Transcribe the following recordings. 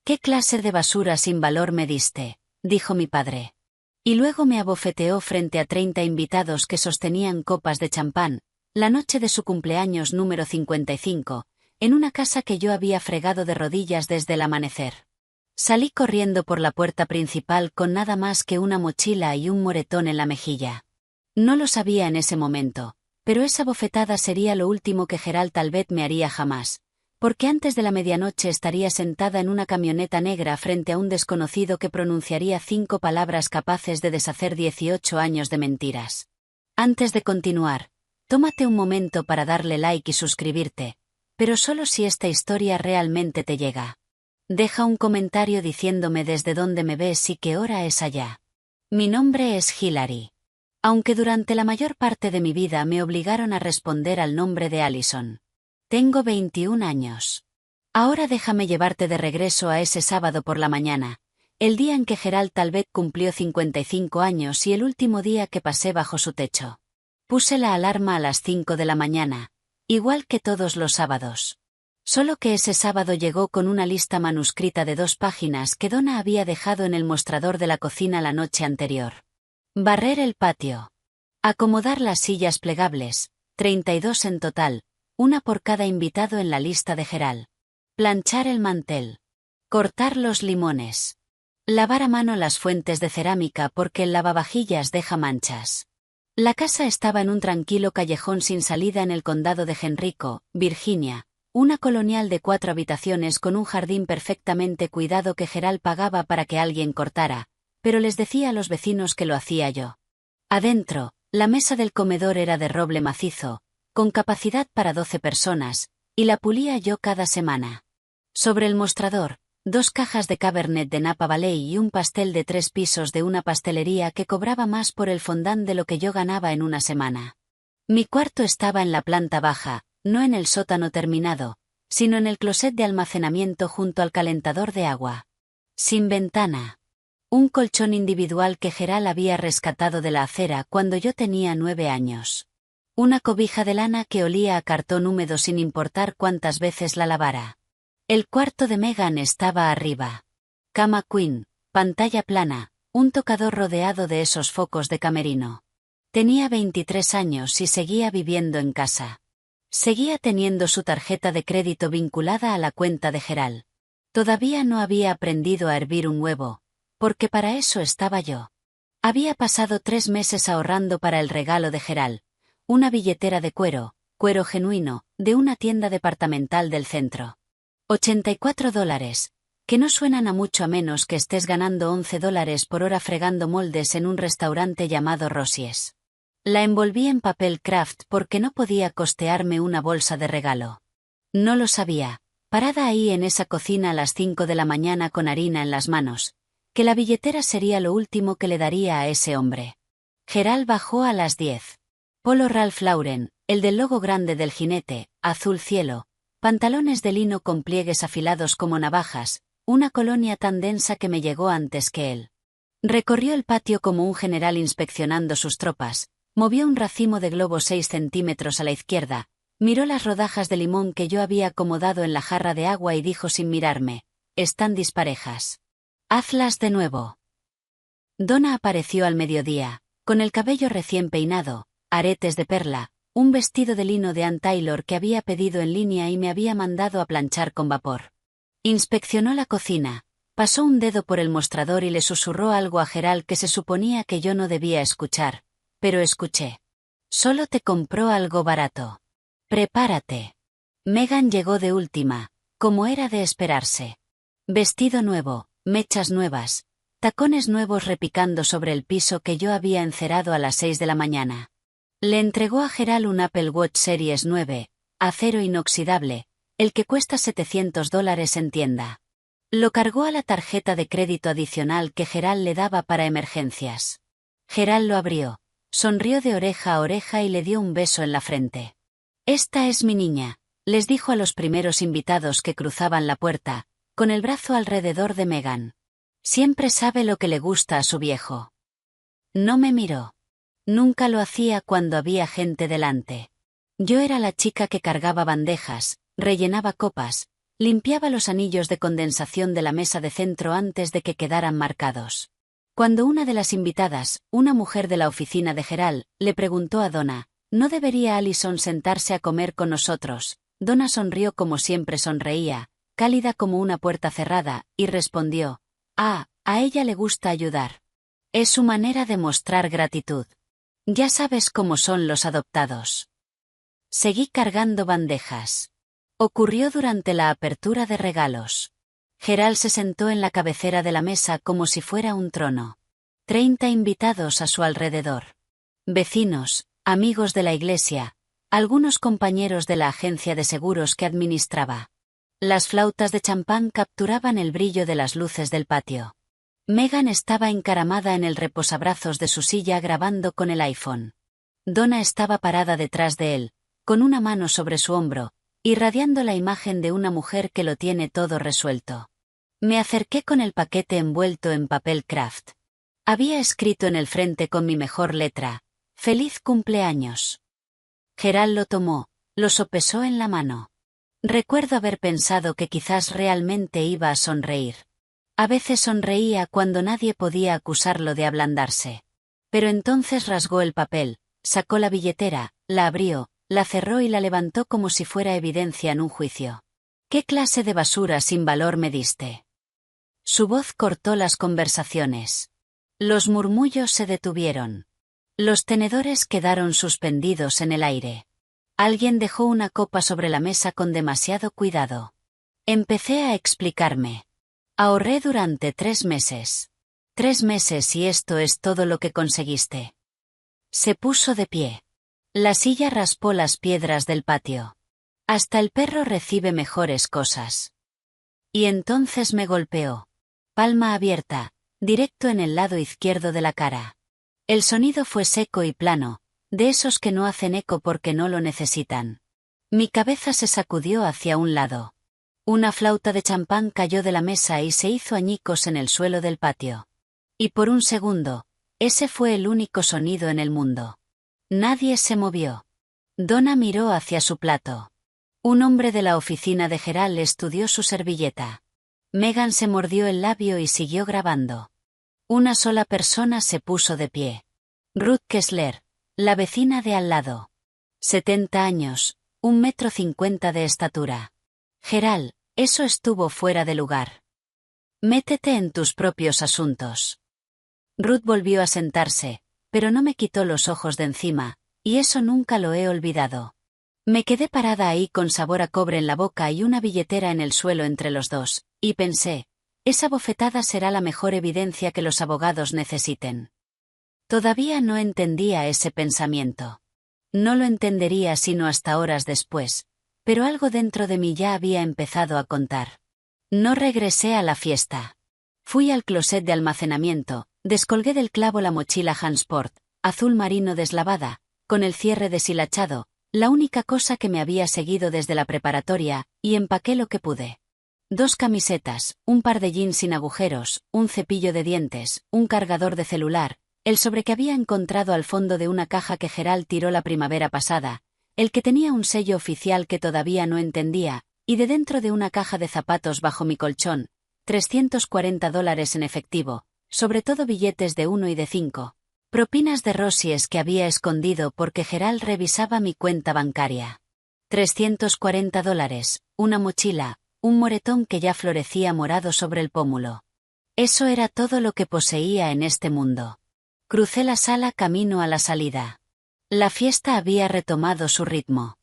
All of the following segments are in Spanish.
«¿Qué clase de basura sin valor me diste?», dijo mi padre. Y luego me abofeteó frente a 30 invitados que sostenían copas de champán, la noche de su cumpleaños número 55, en una casa que yo había fregado de rodillas desde el amanecer. Salí corriendo por la puerta principal con nada más que una mochila y un moretón en la mejilla. No lo sabía en ese momento, pero esa bofetada sería lo último que Gerald Talbot me haría jamás, porque antes de la medianoche estaría sentada en una camioneta negra frente a un desconocido que pronunciaría 5 palabras capaces de deshacer 18 años de mentiras. Antes de continuar, tómate un momento para darle like y suscribirte, pero solo si esta historia realmente te llega. Deja un comentario diciéndome desde dónde me ves y qué hora es allá. Mi nombre es Hilary. Aunque durante la mayor parte de mi vida me obligaron a responder al nombre de Allison. Tengo 21 años. Ahora déjame llevarte de regreso a ese sábado por la mañana, el día en que Gerald Talbot cumplió 55 años y el último día que pasé bajo su techo. Puse la alarma a las 5 de la mañana, igual que todos los sábados. Solo que ese sábado llegó con una lista manuscrita de 2 páginas que Donna había dejado en el mostrador de la cocina la noche anterior. Barrer el patio. Acomodar las sillas plegables, 32 en total, una por cada invitado en la lista de Gerald. Planchar el mantel. Cortar los limones. Lavar a mano las fuentes de cerámica porque el lavavajillas deja manchas. La casa estaba en un tranquilo callejón sin salida en el condado de Henrico, Virginia, una colonial de 4 habitaciones con un jardín perfectamente cuidado que Gerald pagaba para que alguien cortara, pero les decía a los vecinos que lo hacía yo. Adentro, la mesa del comedor era de roble macizo, con capacidad para 12 personas, y la pulía yo cada semana. Sobre el mostrador, 2 cajas de Cabernet de Napa Valley y un pastel de 3 pisos de una pastelería que cobraba más por el fondant de lo que yo ganaba en una semana. Mi cuarto estaba en la planta baja, no en el sótano terminado, sino en el closet de almacenamiento junto al calentador de agua. Sin ventana. Un colchón individual que Gerald había rescatado de la acera cuando yo tenía 9 años. Una cobija de lana que olía a cartón húmedo sin importar cuántas veces la lavara. El cuarto de Megan estaba arriba. Cama queen, pantalla plana, un tocador rodeado de esos focos de camerino. Tenía 23 años y seguía viviendo en casa. Seguía teniendo su tarjeta de crédito vinculada a la cuenta de Gerald. Todavía no había aprendido a hervir un huevo, porque para eso estaba yo. Había pasado 3 meses ahorrando para el regalo de Gerald, una billetera de cuero genuino, de una tienda departamental del centro. $84, que no suenan a mucho a menos que estés ganando $11 por hora fregando moldes en un restaurante llamado Rosie's. La envolví en papel craft porque no podía costearme una bolsa de regalo. No lo sabía, parada ahí en esa cocina a las 5 de la mañana con harina en las manos, que la billetera sería lo último que le daría a ese hombre. Gerald bajó a las 10. Polo Ralph Lauren, el del logo grande del jinete, azul cielo, pantalones de lino con pliegues afilados como navajas, una colonia tan densa que me llegó antes que él. Recorrió el patio como un general inspeccionando sus tropas, movió un racimo de globos 6 centímetros a la izquierda, miró las rodajas de limón que yo había acomodado en la jarra de agua y dijo sin mirarme, «Están disparejas. Hazlas de nuevo». Donna apareció al mediodía, con el cabello recién peinado, aretes de perla, un vestido de lino de Ann Taylor que había pedido en línea y me había mandado a planchar con vapor. Inspeccionó la cocina, pasó un dedo por el mostrador y le susurró algo a Gerald que se suponía que yo no debía escuchar, pero escuché. Solo te compró algo barato. Prepárate. Megan llegó de última, como era de esperarse. Vestido nuevo, mechas nuevas, tacones nuevos repicando sobre el piso que yo había encerado a las 6 de la mañana. Le entregó a Gerald un Apple Watch Series 9, acero inoxidable, el que cuesta $700 en tienda. Lo cargó a la tarjeta de crédito adicional que Gerald le daba para emergencias. Gerald lo abrió, sonrió de oreja a oreja y le dio un beso en la frente. «Esta es mi niña», les dijo a los primeros invitados que cruzaban la puerta, con el brazo alrededor de Megan. «Siempre sabe lo que le gusta a su viejo». No me miró. Nunca lo hacía cuando había gente delante. Yo era la chica que cargaba bandejas, rellenaba copas, Limpiaba los anillos de condensación de la mesa de centro antes de que quedaran marcados. Cuando una de las invitadas, una mujer de la oficina de Gerald, le preguntó a Donna, ¿no debería Allison sentarse a comer con nosotros? Donna sonrió como siempre sonreía, cálida como una puerta cerrada, y respondió, a ella le gusta ayudar. Es su manera de mostrar gratitud. Ya sabes cómo son los adoptados. Seguí cargando bandejas. Ocurrió durante la apertura de regalos. Gerald se sentó en la cabecera de la mesa como si fuera un trono. 30 invitados a su alrededor. Vecinos, amigos de la iglesia, algunos compañeros de la agencia de seguros que administraba. Las flautas de champán capturaban el brillo de las luces del patio. Megan estaba encaramada en el reposabrazos de su silla grabando con el iPhone. Donna estaba parada detrás de él, con una mano sobre su hombro, irradiando la imagen de una mujer que lo tiene todo resuelto. Me acerqué con el paquete envuelto en papel craft. Había escrito en el frente con mi mejor letra, «Feliz cumpleaños». Gerald lo tomó, lo sopesó en la mano. Recuerdo haber pensado que quizás realmente iba a sonreír. A veces sonreía cuando nadie podía acusarlo de ablandarse. Pero entonces rasgó el papel, sacó la billetera, la abrió, la cerró y la levantó como si fuera evidencia en un juicio. ¿Qué clase de basura sin valor me diste? Su voz cortó las conversaciones. Los murmullos se detuvieron. Los tenedores quedaron suspendidos en el aire. Alguien dejó una copa sobre la mesa con demasiado cuidado. Empecé a explicarme. Ahorré durante 3 meses. 3 meses y esto es todo lo que conseguiste. Se puso de pie. La silla raspó las piedras del patio. Hasta el perro recibe mejores cosas. Y entonces me golpeó. Palma abierta, directo en el lado izquierdo de la cara. El sonido fue seco y plano, de esos que no hacen eco porque no lo necesitan. Mi cabeza se sacudió hacia un lado. Una flauta de champán cayó de la mesa y se hizo añicos en el suelo del patio. Y por un segundo, ese fue el único sonido en el mundo. Nadie se movió. Donna miró hacia su plato. Un hombre de la oficina de Gerald estudió su servilleta. Megan se mordió el labio y siguió grabando. Una sola persona se puso de pie. Ruth Kessler, la vecina de al lado. 70 años, 1,50 m de estatura. Gerald, eso estuvo fuera de lugar. Métete en tus propios asuntos. Ruth volvió a sentarse, pero no me quitó los ojos de encima, y eso nunca lo he olvidado. Me quedé parada ahí con sabor a cobre en la boca y una billetera en el suelo entre los dos, y pensé, esa bofetada será la mejor evidencia que los abogados necesiten. Todavía no entendía ese pensamiento. No lo entendería sino hasta horas después, pero algo dentro de mí ya había empezado a contar. No regresé a la fiesta. Fui al closet de almacenamiento, descolgué del clavo la mochila Hansport, azul marino deslavada, con el cierre deshilachado, la única cosa que me había seguido desde la preparatoria, y empaqué lo que pude. 2 camisetas, un par de jeans sin agujeros, un cepillo de dientes, un cargador de celular, el sobre que había encontrado al fondo de una caja que Gerald tiró la primavera pasada, el que tenía un sello oficial que todavía no entendía, y de dentro de una caja de zapatos bajo mi colchón, $340 en efectivo, sobre todo billetes de 1 y de 5, propinas de Rosies que había escondido porque Gerald revisaba mi cuenta bancaria. $340, una mochila, un moretón que ya florecía morado sobre el pómulo. Eso era todo lo que poseía en este mundo. Crucé la sala camino a la salida. La fiesta había retomado su ritmo.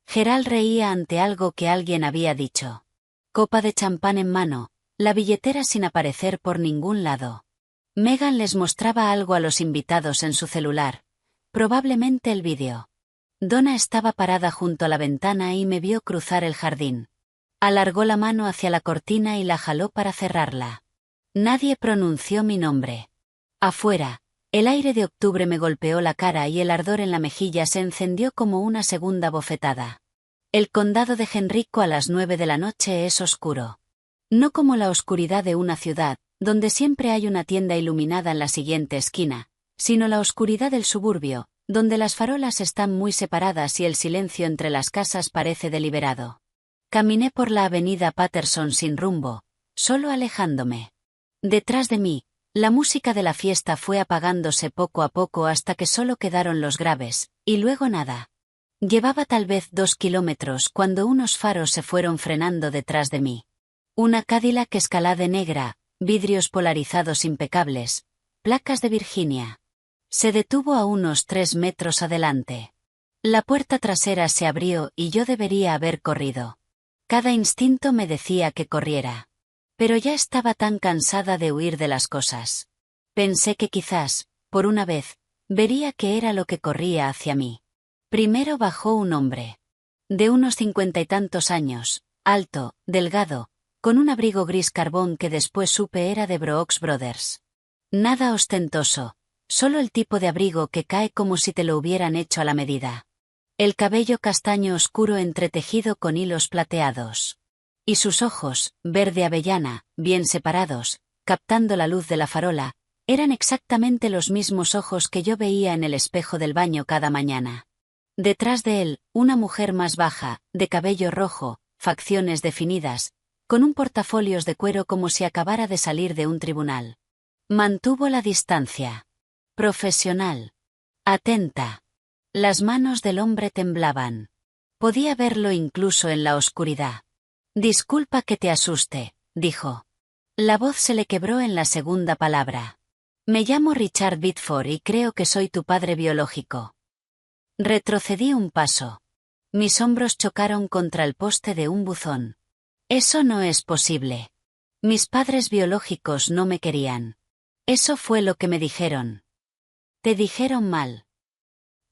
Gerald reía ante algo que alguien había dicho. Copa de champán en mano, la billetera sin aparecer por ningún lado. Megan les mostraba algo a los invitados en su celular, probablemente el vídeo. Donna estaba parada junto a la ventana y me vio cruzar el jardín. Alargó la mano hacia la cortina y la jaló para cerrarla. Nadie pronunció mi nombre. Afuera, el aire de octubre me golpeó la cara y el ardor en la mejilla se encendió como una segunda bofetada. El condado de Henrico a las 9 de la noche es oscuro. No como la oscuridad de una ciudad, donde siempre hay una tienda iluminada en la siguiente esquina, sino la oscuridad del suburbio, donde las farolas están muy separadas y el silencio entre las casas parece deliberado. Caminé por la avenida Patterson sin rumbo, solo alejándome. Detrás de mí, la música de la fiesta fue apagándose poco a poco hasta que solo quedaron los graves, y luego nada. Llevaba tal vez 2 kilómetros cuando unos faros se fueron frenando detrás de mí. Una Cadillac Escalade negra, vidrios polarizados impecables, placas de Virginia. Se detuvo a unos 3 metros adelante. La puerta trasera se abrió y yo debería haber corrido. Cada instinto me decía que corriera. Pero ya estaba tan cansada de huir de las cosas. Pensé que quizás, por una vez, vería qué era lo que corría hacia mí. Primero bajó un hombre. De unos 50 y tantos años, alto, delgado, con un abrigo gris carbón que después supe era de Brooks Brothers. Nada ostentoso, solo el tipo de abrigo que cae como si te lo hubieran hecho a la medida. El cabello castaño oscuro entretejido con hilos plateados. Y sus ojos, verde avellana, bien separados, captando la luz de la farola, eran exactamente los mismos ojos que yo veía en el espejo del baño cada mañana. Detrás de él, una mujer más baja, de cabello rojo, facciones definidas, con un portafolios de cuero como si acabara de salir de un tribunal. Mantuvo la distancia. Profesional. Atenta. Las manos del hombre temblaban. Podía verlo incluso en la oscuridad. Disculpa que te asuste, dijo. La voz se le quebró en la segunda palabra. Me llamo Richard Biddeford y creo que soy tu padre biológico. Retrocedí un paso. Mis hombros chocaron contra el poste de un buzón. Eso no es posible. Mis padres biológicos no me querían. Eso fue lo que me dijeron. Te dijeron mal.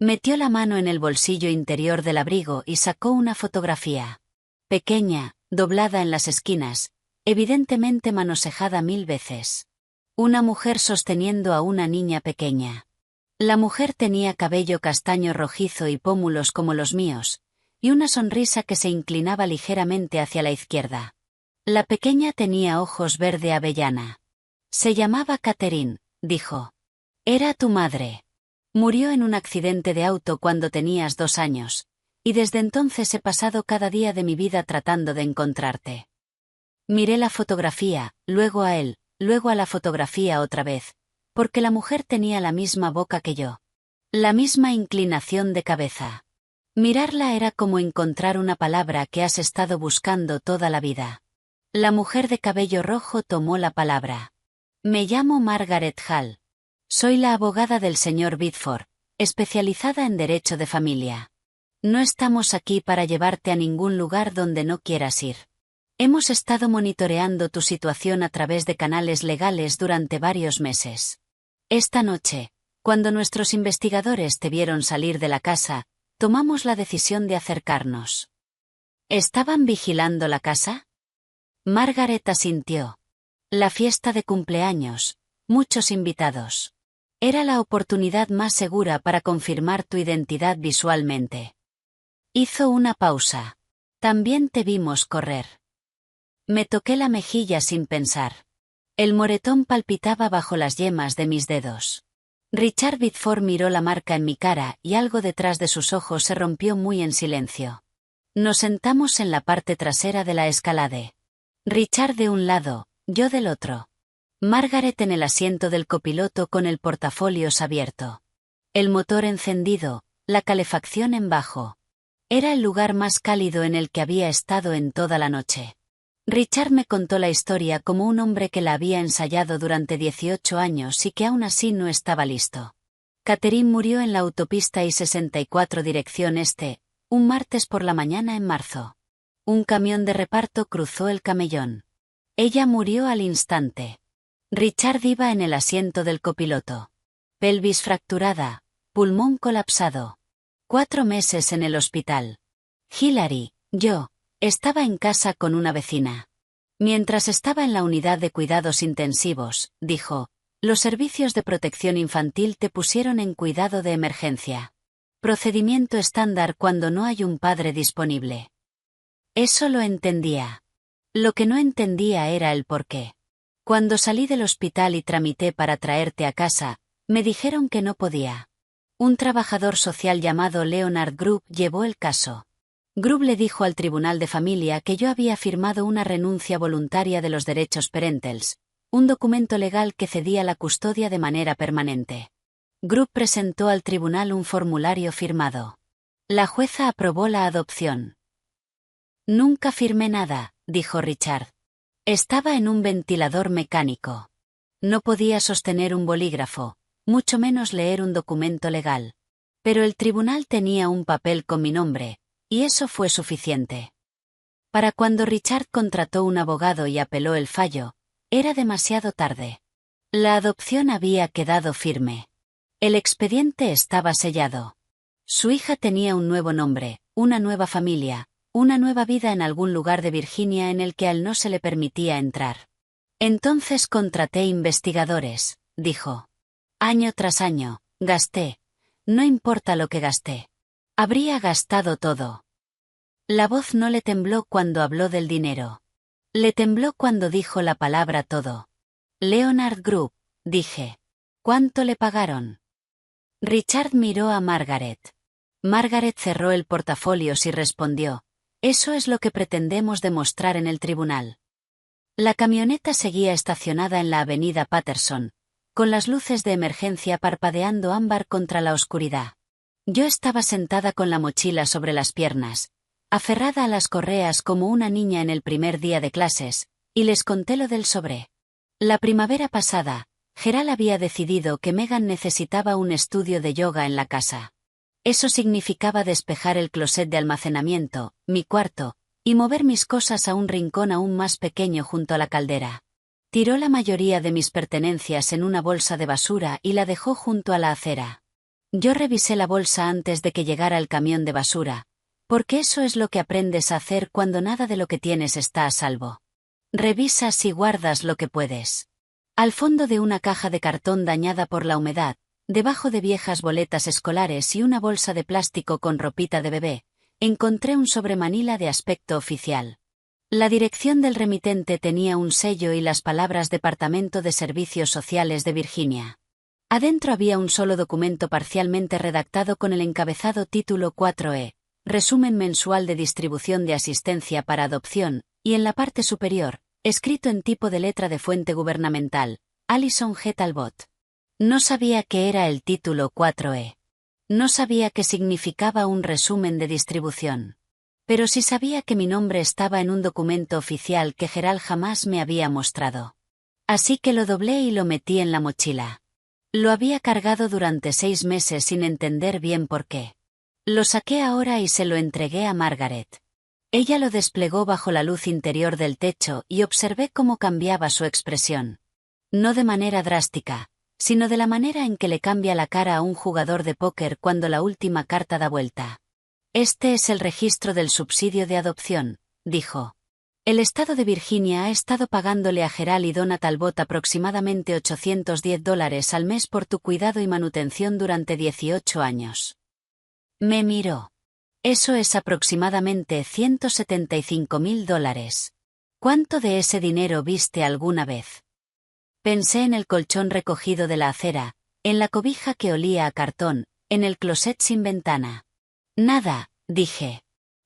Metió la mano en el bolsillo interior del abrigo y sacó una fotografía. Pequeña, doblada en las esquinas, evidentemente manosejada 1000 veces. Una mujer sosteniendo a una niña pequeña. La mujer tenía cabello castaño rojizo y pómulos como los míos, y una sonrisa que se inclinaba ligeramente hacia la izquierda. La pequeña tenía ojos verde avellana. Se llamaba Catherine, dijo. Era tu madre. Murió en un accidente de auto cuando tenías 2 años, y desde entonces he pasado cada día de mi vida tratando de encontrarte. Miré la fotografía, luego a él, luego a la fotografía otra vez, porque la mujer tenía la misma boca que yo. La misma inclinación de cabeza. Mirarla era como encontrar una palabra que has estado buscando toda la vida. La mujer de cabello rojo tomó la palabra. Me llamo Margaret Hall. Soy la abogada del señor Biddeford, especializada en derecho de familia. No estamos aquí para llevarte a ningún lugar donde no quieras ir. Hemos estado monitoreando tu situación a través de canales legales durante varios meses. Esta noche, cuando nuestros investigadores te vieron salir de la casa, tomamos la decisión de acercarnos. ¿Estaban vigilando la casa? Margaret asintió. La fiesta de cumpleaños, muchos invitados. Era la oportunidad más segura para confirmar tu identidad visualmente. Hizo una pausa. También te vimos correr. Me toqué la mejilla sin pensar. El moretón palpitaba bajo las yemas de mis dedos. Richard Biddeford miró la marca en mi cara y algo detrás de sus ojos se rompió muy en silencio. Nos sentamos en la parte trasera de la Escalade. Richard de un lado, yo del otro. Margaret en el asiento del copiloto con el portafolios abierto. El motor encendido, la calefacción en bajo. Era el lugar más cálido en el que había estado en toda la noche. Richard me contó la historia como un hombre que la había ensayado durante 18 años y que aún así no estaba listo. Catherine murió en la autopista I-64 dirección este, un martes por la mañana en marzo. Un camión de reparto cruzó el camellón. Ella murió al instante. Richard iba en el asiento del copiloto. Pelvis fracturada, pulmón colapsado. 4 meses en el hospital. Hilary, yo, estaba en casa con una vecina. Mientras estaba en la unidad de cuidados intensivos, dijo, los servicios de protección infantil te pusieron en cuidado de emergencia. Procedimiento estándar cuando no hay un padre disponible. Eso lo entendía. Lo que no entendía era el porqué. Cuando salí del hospital y tramité para traerte a casa, me dijeron que no podía. Un trabajador social llamado Leonard Group llevó el caso. Grubb le dijo al tribunal de familia que yo había firmado una renuncia voluntaria de los derechos parentals, un documento legal que cedía la custodia de manera permanente. Grubb presentó al tribunal un formulario firmado. La jueza aprobó la adopción. Nunca firmé nada, dijo Richard. Estaba en un ventilador mecánico. No podía sostener un bolígrafo, mucho menos leer un documento legal. Pero el tribunal tenía un papel con mi nombre, y eso fue suficiente. Para cuando Richard contrató un abogado y apeló el fallo, era demasiado tarde. La adopción había quedado firme. El expediente estaba sellado. Su hija tenía un nuevo nombre, una nueva familia, una nueva vida en algún lugar de Virginia en el que a él no se le permitía entrar. Entonces contraté investigadores, dijo. Año tras año, gasté. No importa lo que gasté. Habría gastado todo. La voz no le tembló cuando habló del dinero. Le tembló cuando dijo la palabra todo. Leonard Grubb, dije. ¿Cuánto le pagaron? Richard miró a Margaret. Margaret cerró el portafolio y respondió. Eso es lo que pretendemos demostrar en el tribunal. La camioneta seguía estacionada en la avenida Patterson, con las luces de emergencia parpadeando ámbar contra la oscuridad. Yo estaba sentada con la mochila sobre las piernas, aferrada a las correas como una niña en el primer día de clases, y les conté lo del sobre. La primavera pasada, Gerald había decidido que Megan necesitaba un estudio de yoga en la casa. Eso significaba despejar el closet de almacenamiento, mi cuarto, y mover mis cosas a un rincón aún más pequeño junto a la caldera. Tiró la mayoría de mis pertenencias en una bolsa de basura y la dejó junto a la acera. Yo revisé la bolsa antes de que llegara el camión de basura, porque eso es lo que aprendes a hacer cuando nada de lo que tienes está a salvo. Revisas y guardas lo que puedes. Al fondo de una caja de cartón dañada por la humedad, debajo de viejas boletas escolares y una bolsa de plástico con ropita de bebé, encontré un sobremanila de aspecto oficial. La dirección del remitente tenía un sello y las palabras Departamento de Servicios Sociales de Virginia. Adentro había un solo documento parcialmente redactado con el encabezado Título 4E, Resumen mensual de distribución de asistencia para adopción, y en la parte superior, escrito en tipo de letra de fuente gubernamental, Allison G. Talbot. No sabía qué era el Título 4E. No sabía qué significaba un resumen de distribución. Pero sí sabía que mi nombre estaba en un documento oficial que Gerald jamás me había mostrado. Así que lo doblé y lo metí en la mochila. Lo había cargado durante 6 meses sin entender bien por qué. Lo saqué ahora y se lo entregué a Margaret. Ella lo desplegó bajo la luz interior del techo y observé cómo cambiaba su expresión. No de manera drástica, sino de la manera en que le cambia la cara a un jugador de póker cuando la última carta da vuelta. Este es el registro del subsidio de adopción, dijo. El estado de Virginia ha estado pagándole a Gerald y Donna Talbot aproximadamente $810 al mes por tu cuidado y manutención durante 18 años. Me miró. Eso es aproximadamente $175.000. ¿Cuánto de ese dinero viste alguna vez? Pensé en el colchón recogido de la acera, en la cobija que olía a cartón, en el closet sin ventana. Nada, dije.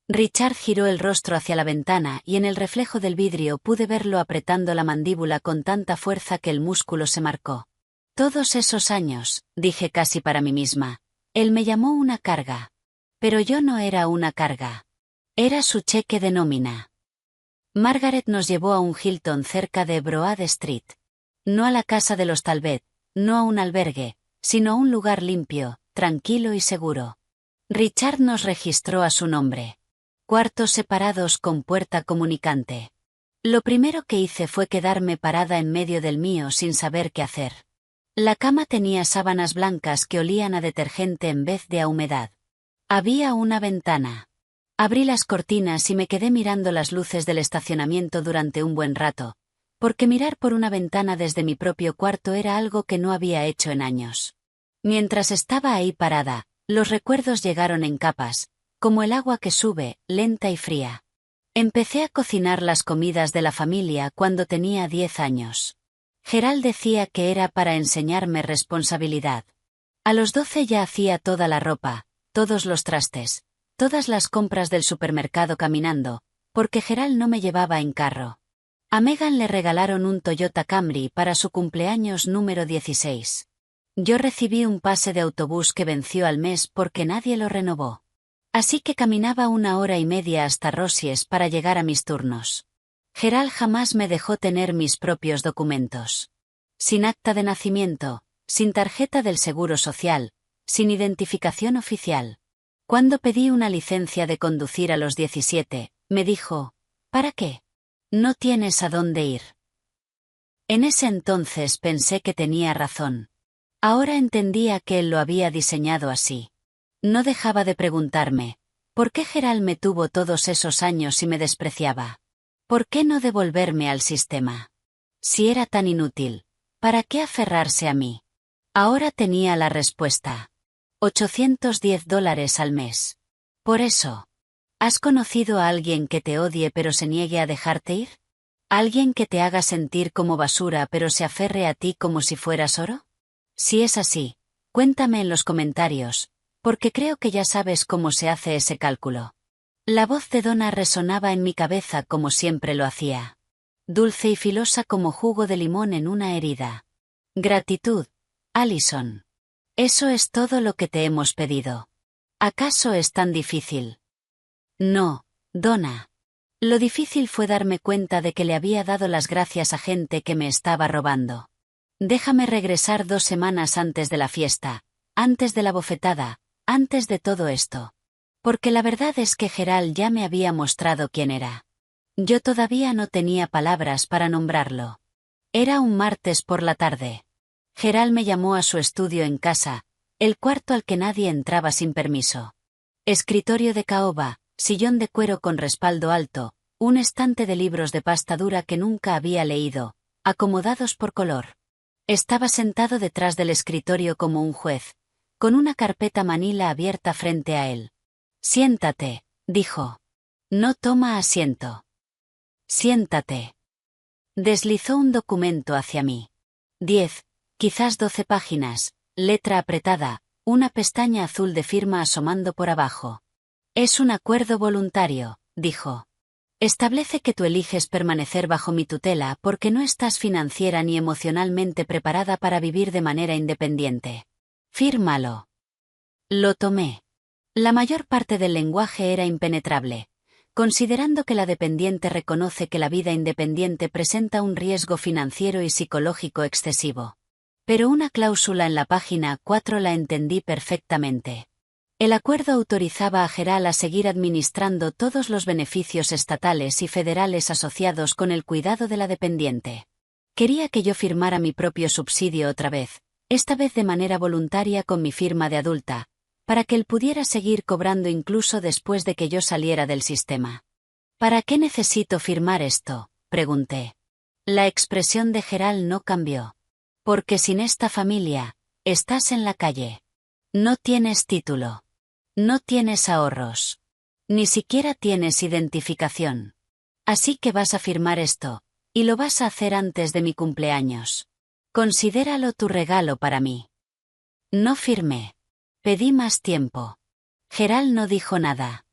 Richard giró el rostro hacia la ventana y en el reflejo del vidrio pude verlo apretando la mandíbula con tanta fuerza que el músculo se marcó. Todos esos años, dije casi para mí misma, él me llamó una carga. Pero yo no era una carga. Era su cheque de nómina. Margaret nos llevó a un Hilton cerca de Broad Street. No a la casa de los Talbot, no a un albergue, sino a un lugar limpio, tranquilo y seguro. Richard nos registró a su nombre. Cuartos separados con puerta comunicante. Lo primero que hice fue quedarme parada en medio del mío sin saber qué hacer. La cama tenía sábanas blancas que olían a detergente en vez de a humedad. Había una ventana. Abrí las cortinas y me quedé mirando las luces del estacionamiento durante un buen rato, porque mirar por una ventana desde mi propio cuarto era algo que no había hecho en años. Mientras estaba ahí parada, los recuerdos llegaron en capas, como el agua que sube, lenta y fría. Empecé a cocinar las comidas de la familia cuando tenía 10 años. Gerald decía que era para enseñarme responsabilidad. A los 12 ya hacía toda la ropa, todos los trastes, Todas las compras del supermercado caminando, porque Gerald no me llevaba en carro. A Megan le regalaron un Toyota Camry para su cumpleaños número 16. Yo recibí un pase de autobús que venció al mes porque nadie lo renovó. Así que caminaba 1 hora y media hasta Rosies para llegar a mis turnos. Gerald jamás me dejó tener mis propios documentos. Sin acta de nacimiento, sin tarjeta del Seguro Social, sin identificación oficial. Cuando pedí una licencia de conducir a los 17, me dijo, ¿para qué? No tienes a dónde ir. En ese entonces pensé que tenía razón. Ahora entendía que él lo había diseñado así. No dejaba de preguntarme, ¿por qué Gerald me tuvo todos esos años y me despreciaba? ¿Por qué no devolverme al sistema? Si era tan inútil, ¿para qué aferrarse a mí? Ahora tenía la respuesta. $810 al mes. Por eso. ¿Has conocido a alguien que te odie pero se niegue a dejarte ir? ¿Alguien que te haga sentir como basura pero se aferre a ti como si fueras oro? Si es así, cuéntame en los comentarios, porque creo que ya sabes cómo se hace ese cálculo. La voz de Donna resonaba en mi cabeza como siempre lo hacía. Dulce y filosa como jugo de limón en una herida. Gratitud, Allison. Eso es todo lo que te hemos pedido. ¿Acaso es tan difícil? No, Donna. Lo difícil fue darme cuenta de que le había dado las gracias a gente que me estaba robando. Déjame regresar 2 semanas antes de la fiesta, antes de la bofetada, antes de todo esto. Porque la verdad es que Gerald ya me había mostrado quién era. Yo todavía no tenía palabras para nombrarlo. Era un martes por la tarde. Gerald me llamó a su estudio en casa, el cuarto al que nadie entraba sin permiso. Escritorio de caoba, sillón de cuero con respaldo alto, un estante de libros de pasta dura que nunca había leído, acomodados por color. Estaba sentado detrás del escritorio como un juez, con una carpeta manila abierta frente a él. Siéntate, dijo. No toma asiento. Siéntate. Deslizó un documento hacia mí. 10, quizás 12 páginas, letra apretada, una pestaña azul de firma asomando por abajo. Es un acuerdo voluntario, dijo. Establece que tú eliges permanecer bajo mi tutela porque no estás financiera ni emocionalmente preparada para vivir de manera independiente. Fírmalo. Lo tomé. La mayor parte del lenguaje era impenetrable, considerando que la dependiente reconoce que la vida independiente presenta un riesgo financiero y psicológico excesivo. Pero una cláusula en la página 4 la entendí perfectamente. El acuerdo autorizaba a Gerald a seguir administrando todos los beneficios estatales y federales asociados con el cuidado de la dependiente. Quería que yo firmara mi propio subsidio otra vez, esta vez de manera voluntaria con mi firma de adulta, para que él pudiera seguir cobrando incluso después de que yo saliera del sistema. ¿Para qué necesito firmar esto?, pregunté. La expresión de Gerald no cambió. Porque sin esta familia, estás en la calle. No tienes título. No tienes ahorros. Ni siquiera tienes identificación. Así que vas a firmar esto, y lo vas a hacer antes de mi cumpleaños. Considéralo tu regalo para mí. No firmé. Pedí más tiempo. Gerald no dijo nada.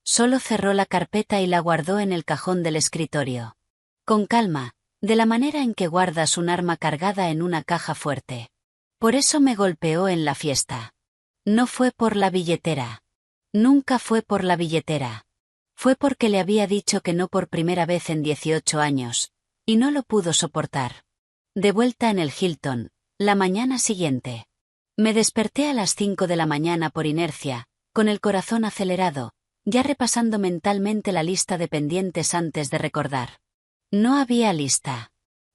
Solo cerró la carpeta y la guardó en el cajón del escritorio. Con calma, de la manera en que guardas un arma cargada en una caja fuerte. Por eso me golpeó en la fiesta. No fue por la billetera. Nunca fue por la billetera. Fue porque le había dicho que no por primera vez en 18 años, y no lo pudo soportar. De vuelta en el Hilton, la mañana siguiente. Me desperté a las 5 de la mañana por inercia, con el corazón acelerado, ya repasando mentalmente la lista de pendientes antes de recordar. No había lista.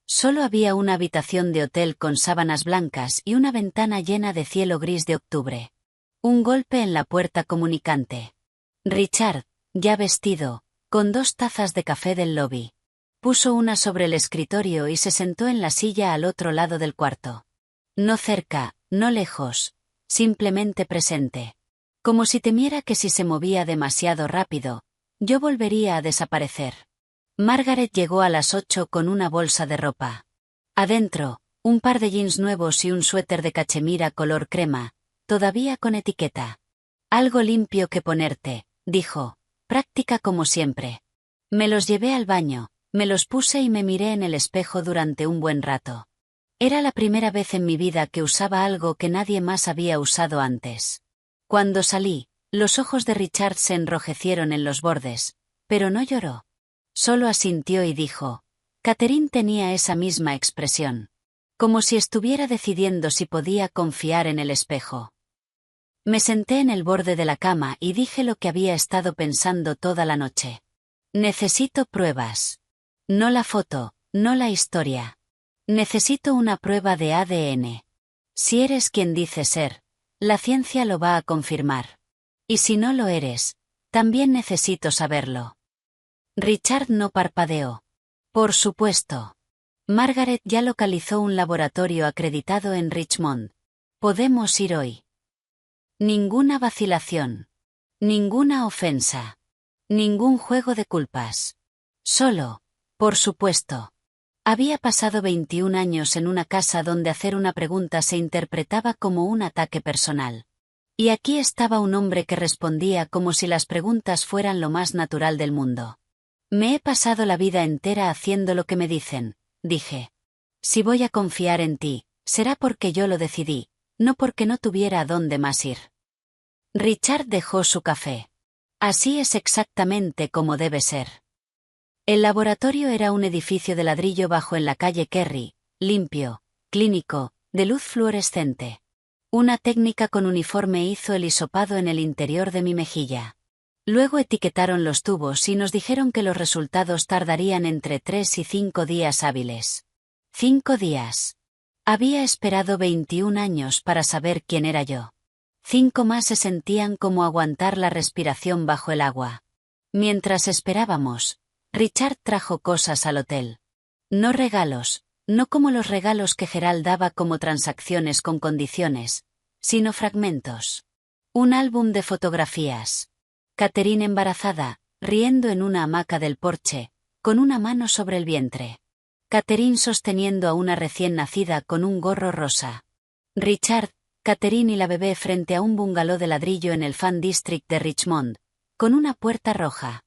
Solo había una habitación de hotel con sábanas blancas y una ventana llena de cielo gris de octubre. Un golpe en la puerta comunicante. Richard, ya vestido, con 2 tazas de café del lobby. Puso una sobre el escritorio y se sentó en la silla al otro lado del cuarto. No cerca, no lejos, simplemente presente. Como si temiera que si se movía demasiado rápido, yo volvería a desaparecer. Margaret llegó a las 8 con una bolsa de ropa. Adentro, un par de jeans nuevos y un suéter de cachemira color crema, todavía con etiqueta. Algo limpio que ponerte, dijo, práctica como siempre. Me los llevé al baño, me los puse y me miré en el espejo durante un buen rato. Era la primera vez en mi vida que usaba algo que nadie más había usado antes. Cuando salí, los ojos de Richard se enrojecieron en los bordes, pero no lloró. Solo asintió y dijo, Catherine tenía esa misma expresión. Como si estuviera decidiendo si podía confiar en el espejo. Me senté en el borde de la cama y dije lo que había estado pensando toda la noche. Necesito pruebas. No la foto, no la historia. Necesito una prueba de ADN. Si eres quien dices ser, la ciencia lo va a confirmar. Y si no lo eres, también necesito saberlo. Richard no parpadeó. Por supuesto. Margaret ya localizó un laboratorio acreditado en Richmond. Podemos ir hoy. Ninguna vacilación. Ninguna ofensa. Ningún juego de culpas. Solo, por supuesto. Había pasado 21 años en una casa donde hacer una pregunta se interpretaba como un ataque personal. Y aquí estaba un hombre que respondía como si las preguntas fueran lo más natural del mundo. Me he pasado la vida entera haciendo lo que me dicen, dije. Si voy a confiar en ti, será porque yo lo decidí, no porque no tuviera a dónde más ir. Richard dejó su café. Así es exactamente como debe ser. El laboratorio era un edificio de ladrillo bajo en la calle Kerry, limpio, clínico, de luz fluorescente. Una técnica con uniforme hizo el hisopado en el interior de mi mejilla. Luego etiquetaron los tubos y nos dijeron que los resultados tardarían entre 3 y 5 días hábiles. 5 días. Había esperado 21 años para saber quién era yo. 5 más se sentían como aguantar la respiración bajo el agua. Mientras esperábamos, Richard trajo cosas al hotel. No regalos, no como los regalos que Gerald daba como transacciones con condiciones, sino fragmentos. Un álbum de fotografías. Catherine embarazada, riendo en una hamaca del porche, con una mano sobre el vientre. Catherine sosteniendo a una recién nacida con un gorro rosa. Richard, Catherine y la bebé frente a un bungalow de ladrillo en el Fan District de Richmond, con una puerta roja.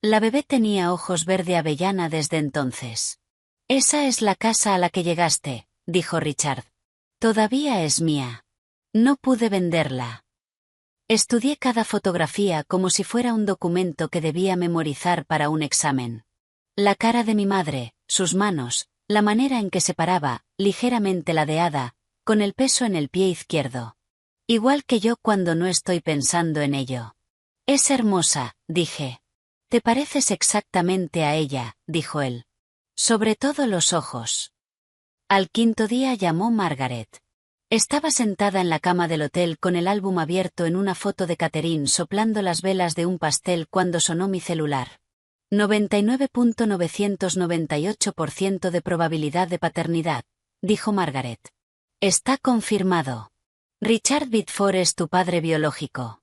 La bebé tenía ojos verde avellana desde entonces. Esa es la casa a la que llegaste, dijo Richard. Todavía es mía. No pude venderla. Estudié cada fotografía como si fuera un documento que debía memorizar para un examen. La cara de mi madre, sus manos, la manera en que se paraba, ligeramente ladeada, con el peso en el pie izquierdo. Igual que yo cuando no estoy pensando en ello. Es hermosa, dije. Te pareces exactamente a ella, dijo él. Sobre todo los ojos. Al quinto día llamó Margaret. Estaba sentada en la cama del hotel con el álbum abierto en una foto de Catherine soplando las velas de un pastel cuando sonó mi celular. 99.998% de probabilidad de paternidad, dijo Margaret. Está confirmado. Richard Bitford es tu padre biológico.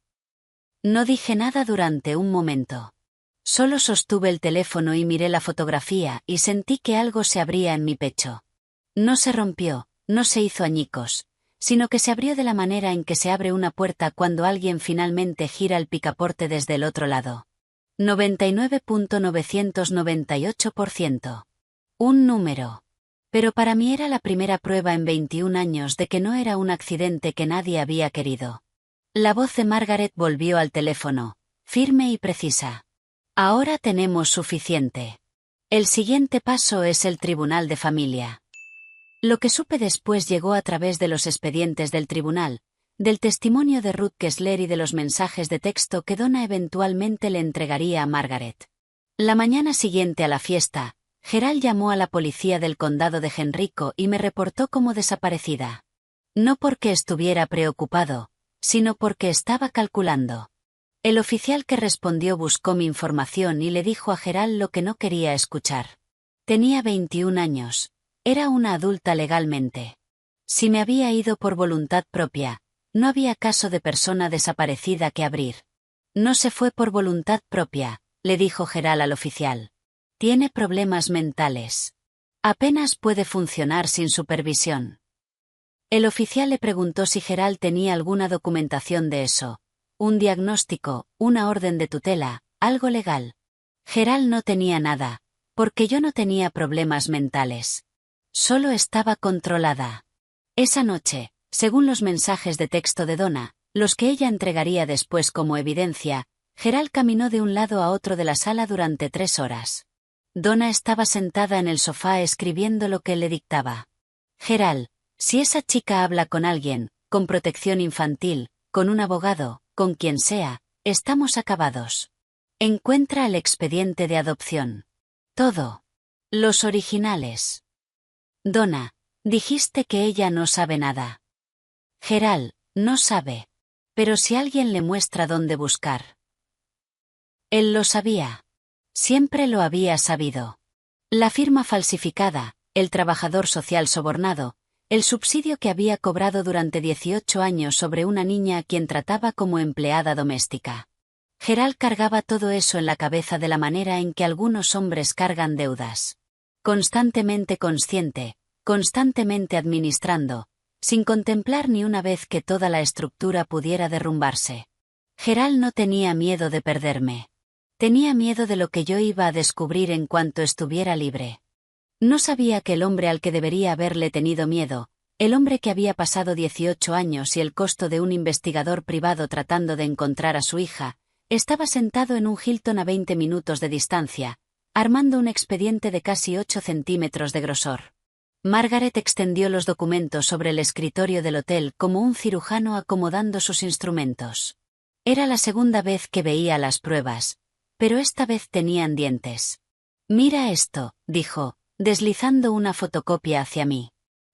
No dije nada durante un momento. Solo sostuve el teléfono y miré la fotografía y sentí que algo se abría en mi pecho. No se rompió, no se hizo añicos, sino que se abrió de la manera en que se abre una puerta cuando alguien finalmente gira el picaporte desde el otro lado. 99.998%. Un número. Pero para mí era la primera prueba en 21 años de que no era un accidente que nadie había querido. La voz de Margaret volvió al teléfono, firme y precisa. Ahora tenemos suficiente. El siguiente paso es el tribunal de familia. Lo que supe después llegó a través de los expedientes del tribunal, del testimonio de Ruth Kessler y de los mensajes de texto que Donna eventualmente le entregaría a Margaret. La mañana siguiente a la fiesta, Gerald llamó a la policía del condado de Henrico y me reportó como desaparecida. No porque estuviera preocupado, sino porque estaba calculando. El oficial que respondió buscó mi información y le dijo a Gerald lo que no quería escuchar. Tenía 21 años. Era una adulta legalmente. Si me había ido por voluntad propia, no había caso de persona desaparecida que abrir. No se fue por voluntad propia, le dijo Gerald al oficial. Tiene problemas mentales. Apenas puede funcionar sin supervisión. El oficial le preguntó si Gerald tenía alguna documentación de eso. un diagnóstico, una orden de tutela, algo legal. Gerald no tenía nada, porque yo no tenía problemas mentales. Solo estaba controlada. Esa noche, según los mensajes de texto de Donna, los que ella entregaría después como evidencia, Gerald caminó de un lado a otro de la sala durante 3 horas. Donna estaba sentada en el sofá escribiendo lo que le dictaba. Gerald, si esa chica habla con alguien, con protección infantil, con un abogado, con quien sea, estamos acabados. Encuentra el expediente de adopción. Todo. Los originales. Donna, dijiste que ella no sabe nada. Gerald, no sabe. Pero si alguien le muestra dónde buscar. Él lo sabía. Siempre lo había sabido. La firma falsificada, el trabajador social sobornado, el subsidio que había cobrado durante 18 años sobre una niña a quien trataba como empleada doméstica. Gerald cargaba todo eso en la cabeza de la manera en que algunos hombres cargan deudas. Constantemente consciente, constantemente administrando, sin contemplar ni una vez que toda la estructura pudiera derrumbarse. Gerald no tenía miedo de perderme. Tenía miedo de lo que yo iba a descubrir en cuanto estuviera libre. No sabía que el hombre al que debería haberle tenido miedo, el hombre que había pasado 18 años y el costo de un investigador privado tratando de encontrar a su hija, estaba sentado en un Hilton a 20 minutos de distancia, armando un expediente de casi 8 centímetros de grosor. Margaret extendió los documentos sobre el escritorio del hotel como un cirujano acomodando sus instrumentos. Era la segunda vez que veía las pruebas, pero esta vez tenían dientes. Mira esto, dijo, deslizando una fotocopia hacia mí.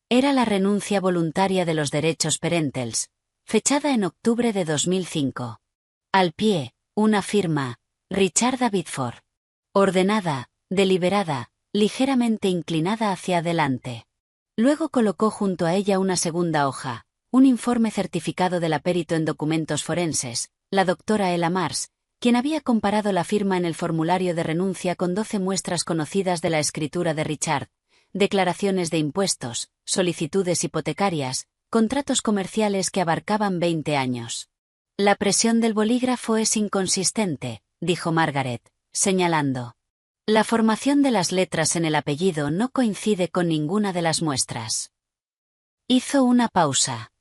Era la renuncia voluntaria de los derechos parentals, fechada en octubre de 2005. Al pie, una firma, Richarda Biddeford. Ordenada, deliberada, ligeramente inclinada hacia adelante. Luego colocó junto a ella una segunda hoja, un informe certificado de la perito en documentos forenses, la doctora Ella Mars, quien había comparado la firma en el formulario de renuncia con 12 muestras conocidas de la escritura de Richard, declaraciones de impuestos, solicitudes hipotecarias, contratos comerciales que abarcaban 20 años. La presión del bolígrafo es inconsistente, dijo Margaret, señalando. La formación de las letras en el apellido no coincide con ninguna de las muestras. Hizo una pausa.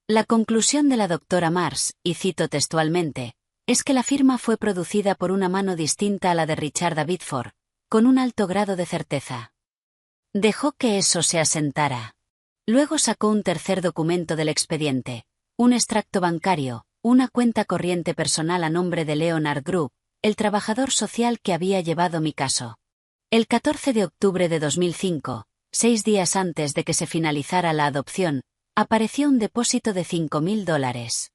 La conclusión de la doctora Mars, y cito textualmente, es que la firma fue producida por una mano distinta a la de Richarda Biddeford, con un alto grado de certeza. Dejó que eso se asentara. Luego sacó un tercer documento del expediente, un extracto bancario, una cuenta corriente personal a nombre de Leonard Group, el trabajador social que había llevado mi caso. El 14 de octubre de 2005, 6 días antes de que se finalizara la adopción, apareció un depósito de $5.000.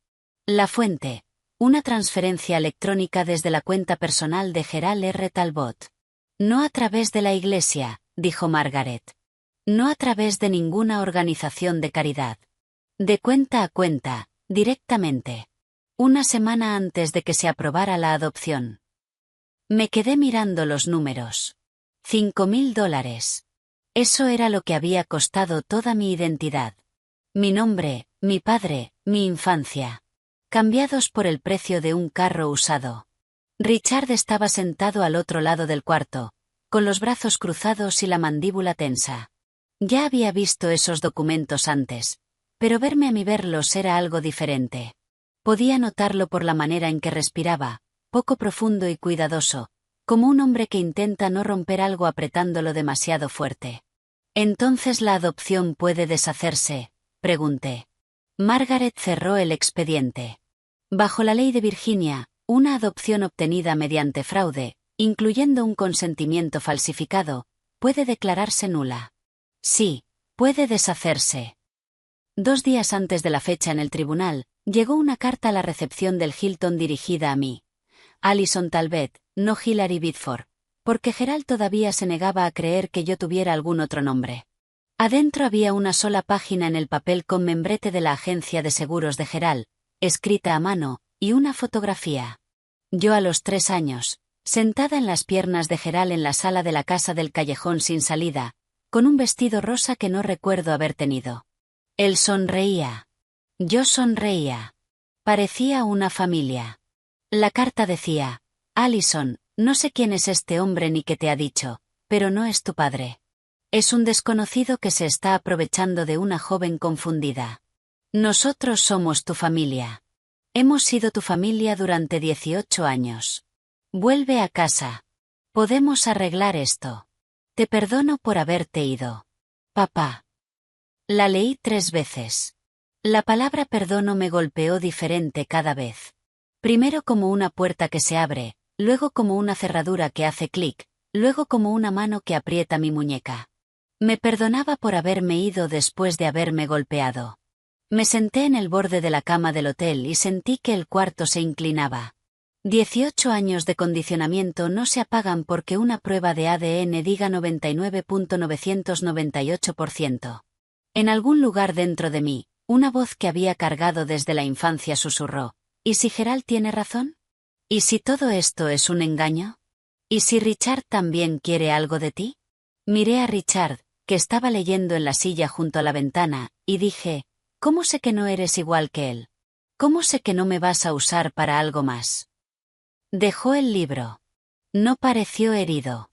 La fuente, una transferencia electrónica desde la cuenta personal de Gerald R. Talbot. No a través de la iglesia, dijo Margaret. No a través de ninguna organización de caridad. De cuenta a cuenta, directamente. Una semana antes de que se aprobara la adopción. Me quedé mirando los números. $5.000. Eso era lo que había costado toda mi identidad. Mi nombre, mi padre, mi infancia. Cambiados por el precio de un carro usado. Richard estaba sentado al otro lado del cuarto, con los brazos cruzados y la mandíbula tensa. Ya había visto esos documentos antes, pero verme a mí verlos era algo diferente. Podía notarlo por la manera en que respiraba, poco profundo y cuidadoso, como un hombre que intenta no romper algo apretándolo demasiado fuerte. ¿Entonces la adopción puede deshacerse?, pregunté. Margaret cerró el expediente. Bajo la ley de Virginia, una adopción obtenida mediante fraude, incluyendo un consentimiento falsificado, puede declararse nula. Sí, puede deshacerse. 2 días antes de la fecha en el tribunal, llegó una carta a la recepción del Hilton dirigida a mí. Alison Talbot, no Hilary Biddeford, porque Gerald todavía se negaba a creer que yo tuviera algún otro nombre. Adentro había una sola página en el papel con membrete de la agencia de seguros de Gerald, escrita a mano, y una fotografía. Yo a los 3 años, sentada en las piernas de Gerald en la sala de la casa del callejón sin salida, con un vestido rosa que no recuerdo haber tenido. Él sonreía. Yo sonreía. Parecía una familia. La carta decía: Allison, no sé quién es este hombre ni qué te ha dicho, pero no es tu padre. Es un desconocido que se está aprovechando de una joven confundida. Nosotros somos tu familia. Hemos sido tu familia durante 18 años. Vuelve a casa. Podemos arreglar esto. Te perdono por haberte ido. Papá. La leí 3 veces. La palabra perdono me golpeó diferente cada vez. Primero como una puerta que se abre, luego como una cerradura que hace clic, luego como una mano que aprieta mi muñeca. Me perdonaba por haberme ido después de haberme golpeado. Me senté en el borde de la cama del hotel y sentí que el cuarto se inclinaba. 18 años de condicionamiento no se apagan porque una prueba de ADN diga 99.998%. En algún lugar dentro de mí, una voz que había cargado desde la infancia susurró: ¿y si Gerald tiene razón? ¿Y si todo esto es un engaño? ¿Y si Richard también quiere algo de ti? Miré a Richard, que estaba leyendo en la silla junto a la ventana, y dije: ¿cómo sé que no eres igual que él? ¿Cómo sé que no me vas a usar para algo más? Dejó el libro. No pareció herido.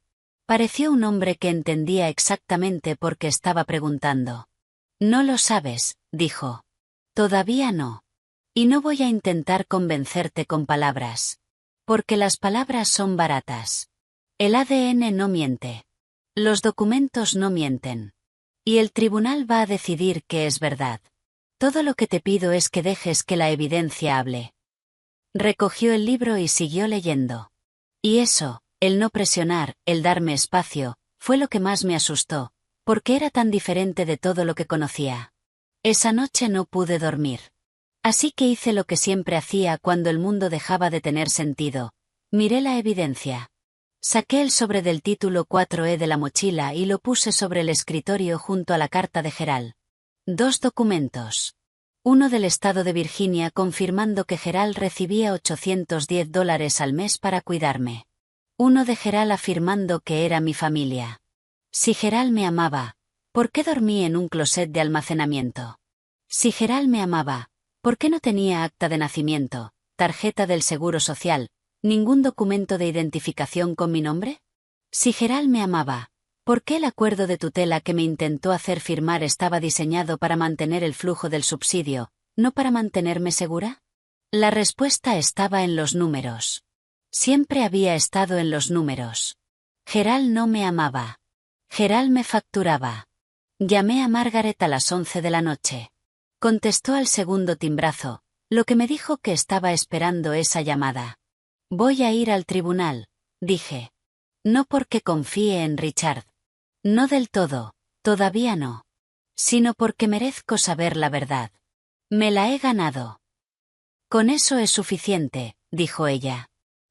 Pareció un hombre que entendía exactamente por qué estaba preguntando. No lo sabes, dijo. Todavía no. Y no voy a intentar convencerte con palabras. Porque las palabras son baratas. El ADN no miente. Los documentos no mienten. Y el tribunal va a decidir que es verdad. Todo lo que te pido es que dejes que la evidencia hable. Recogió el libro y siguió leyendo. Y eso, el no presionar, el darme espacio, fue lo que más me asustó, porque era tan diferente de todo lo que conocía. Esa noche no pude dormir. Así que hice lo que siempre hacía cuando el mundo dejaba de tener sentido. Miré la evidencia. Saqué el sobre del título 4E de la mochila y lo puse sobre el escritorio junto a la carta de Gerald. 2 documentos. Uno del estado de Virginia confirmando que Gerald recibía $810 al mes para cuidarme. Uno de Gerald afirmando que era mi familia. Si Gerald me amaba, ¿por qué dormí en un closet de almacenamiento? Si Gerald me amaba, ¿por qué no tenía acta de nacimiento, tarjeta del Seguro Social, ningún documento de identificación con mi nombre? Si Gerald me amaba, ¿por qué el acuerdo de tutela que me intentó hacer firmar estaba diseñado para mantener el flujo del subsidio, no para mantenerme segura? La respuesta estaba en los números. Siempre había estado en los números. Gerald no me amaba. Gerald me facturaba. Llamé a Margaret a las 11 de la noche. Contestó al segundo timbrazo, lo que me dijo que estaba esperando esa llamada. Voy a ir al tribunal, dije. No porque confíe en Richard. No del todo, todavía no. Sino porque merezco saber la verdad. Me la he ganado. Con eso es suficiente, dijo ella.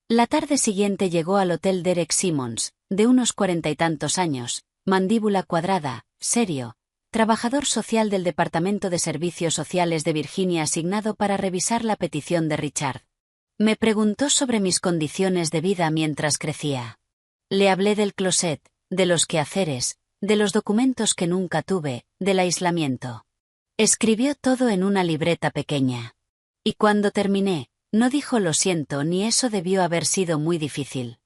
La tarde siguiente llegó al hotel Derek Simmons, de unos 40 y tantos años, mandíbula cuadrada, serio, trabajador social del Departamento de Servicios Sociales de Virginia asignado para revisar la petición de Richard. Me preguntó sobre mis condiciones de vida mientras crecía. Le hablé del closet, de los quehaceres, de los documentos que nunca tuve, del aislamiento. Escribió todo en una libreta pequeña. Y cuando terminé, no dijo lo siento ni eso debió haber sido muy difícil.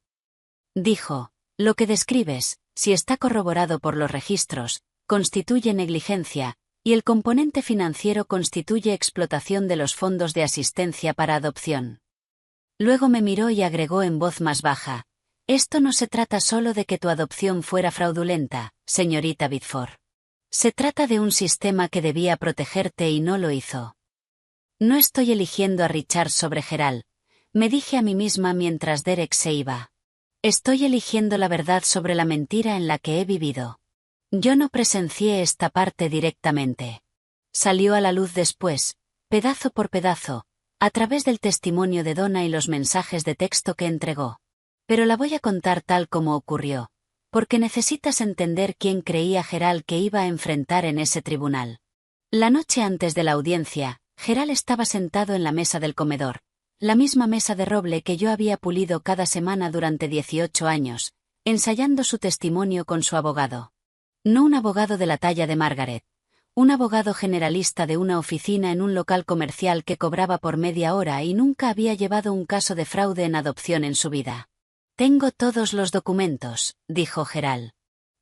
Dijo, lo que describes, si está corroborado por los registros, constituye negligencia, y el componente financiero constituye explotación de los fondos de asistencia para adopción. Luego me miró y agregó en voz más baja, esto no se trata solo de que tu adopción fuera fraudulenta, señorita Biddeford. Se trata de un sistema que debía protegerte y no lo hizo. No estoy eligiendo a Richard sobre Gerald, me dije a mí misma mientras Derek se iba. Estoy eligiendo la verdad sobre la mentira en la que he vivido. Yo no presencié esta parte directamente. Salió a la luz después, pedazo por pedazo, a través del testimonio de Donna y los mensajes de texto que entregó. Pero la voy a contar tal como ocurrió, porque necesitas entender quién creía Gerald que iba a enfrentar en ese tribunal. La noche antes de la audiencia, Gerald estaba sentado en la mesa del comedor, la misma mesa de roble que yo había pulido cada semana durante 18 años, ensayando su testimonio con su abogado. No un abogado de la talla de Margaret, un abogado generalista de una oficina en un local comercial que cobraba por media hora y nunca había llevado un caso de fraude en adopción en su vida. Tengo todos los documentos, dijo Gerald.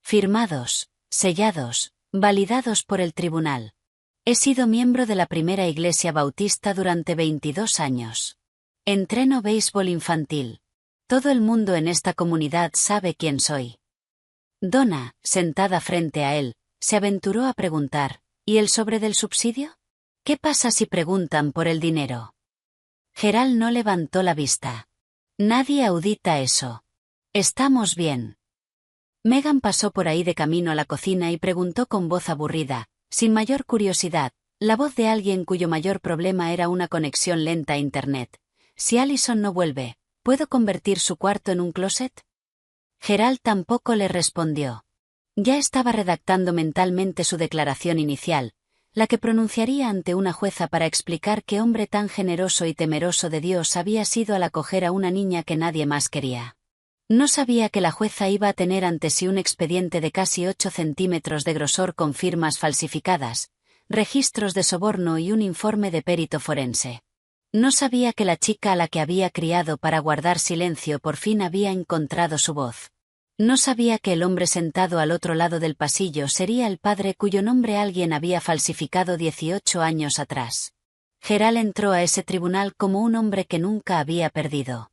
Firmados, sellados, validados por el tribunal. He sido miembro de la primera iglesia bautista durante 22 años. Entreno béisbol infantil. Todo el mundo en esta comunidad sabe quién soy. Donna, sentada frente a él, se aventuró a preguntar, ¿y el sobre del subsidio? ¿Qué pasa si preguntan por el dinero? Gerald no levantó la vista. Nadie audita eso. Estamos bien. Megan pasó por ahí de camino a la cocina y preguntó con voz aburrida, sin mayor curiosidad, la voz de alguien cuyo mayor problema era una conexión lenta a Internet. Si Allison no vuelve, ¿puedo convertir su cuarto en un closet? Gerald tampoco le respondió. Ya estaba redactando mentalmente su declaración inicial, la que pronunciaría ante una jueza para explicar qué hombre tan generoso y temeroso de Dios había sido al acoger a una niña que nadie más quería. No sabía que la jueza iba a tener ante sí un expediente de casi 8 centímetros de grosor con firmas falsificadas, registros de soborno y un informe de perito forense. No sabía que la chica a la que había criado para guardar silencio por fin había encontrado su voz. No sabía que el hombre sentado al otro lado del pasillo sería el padre cuyo nombre alguien había falsificado 18 años atrás. Gerald entró a ese tribunal como un hombre que nunca había perdido.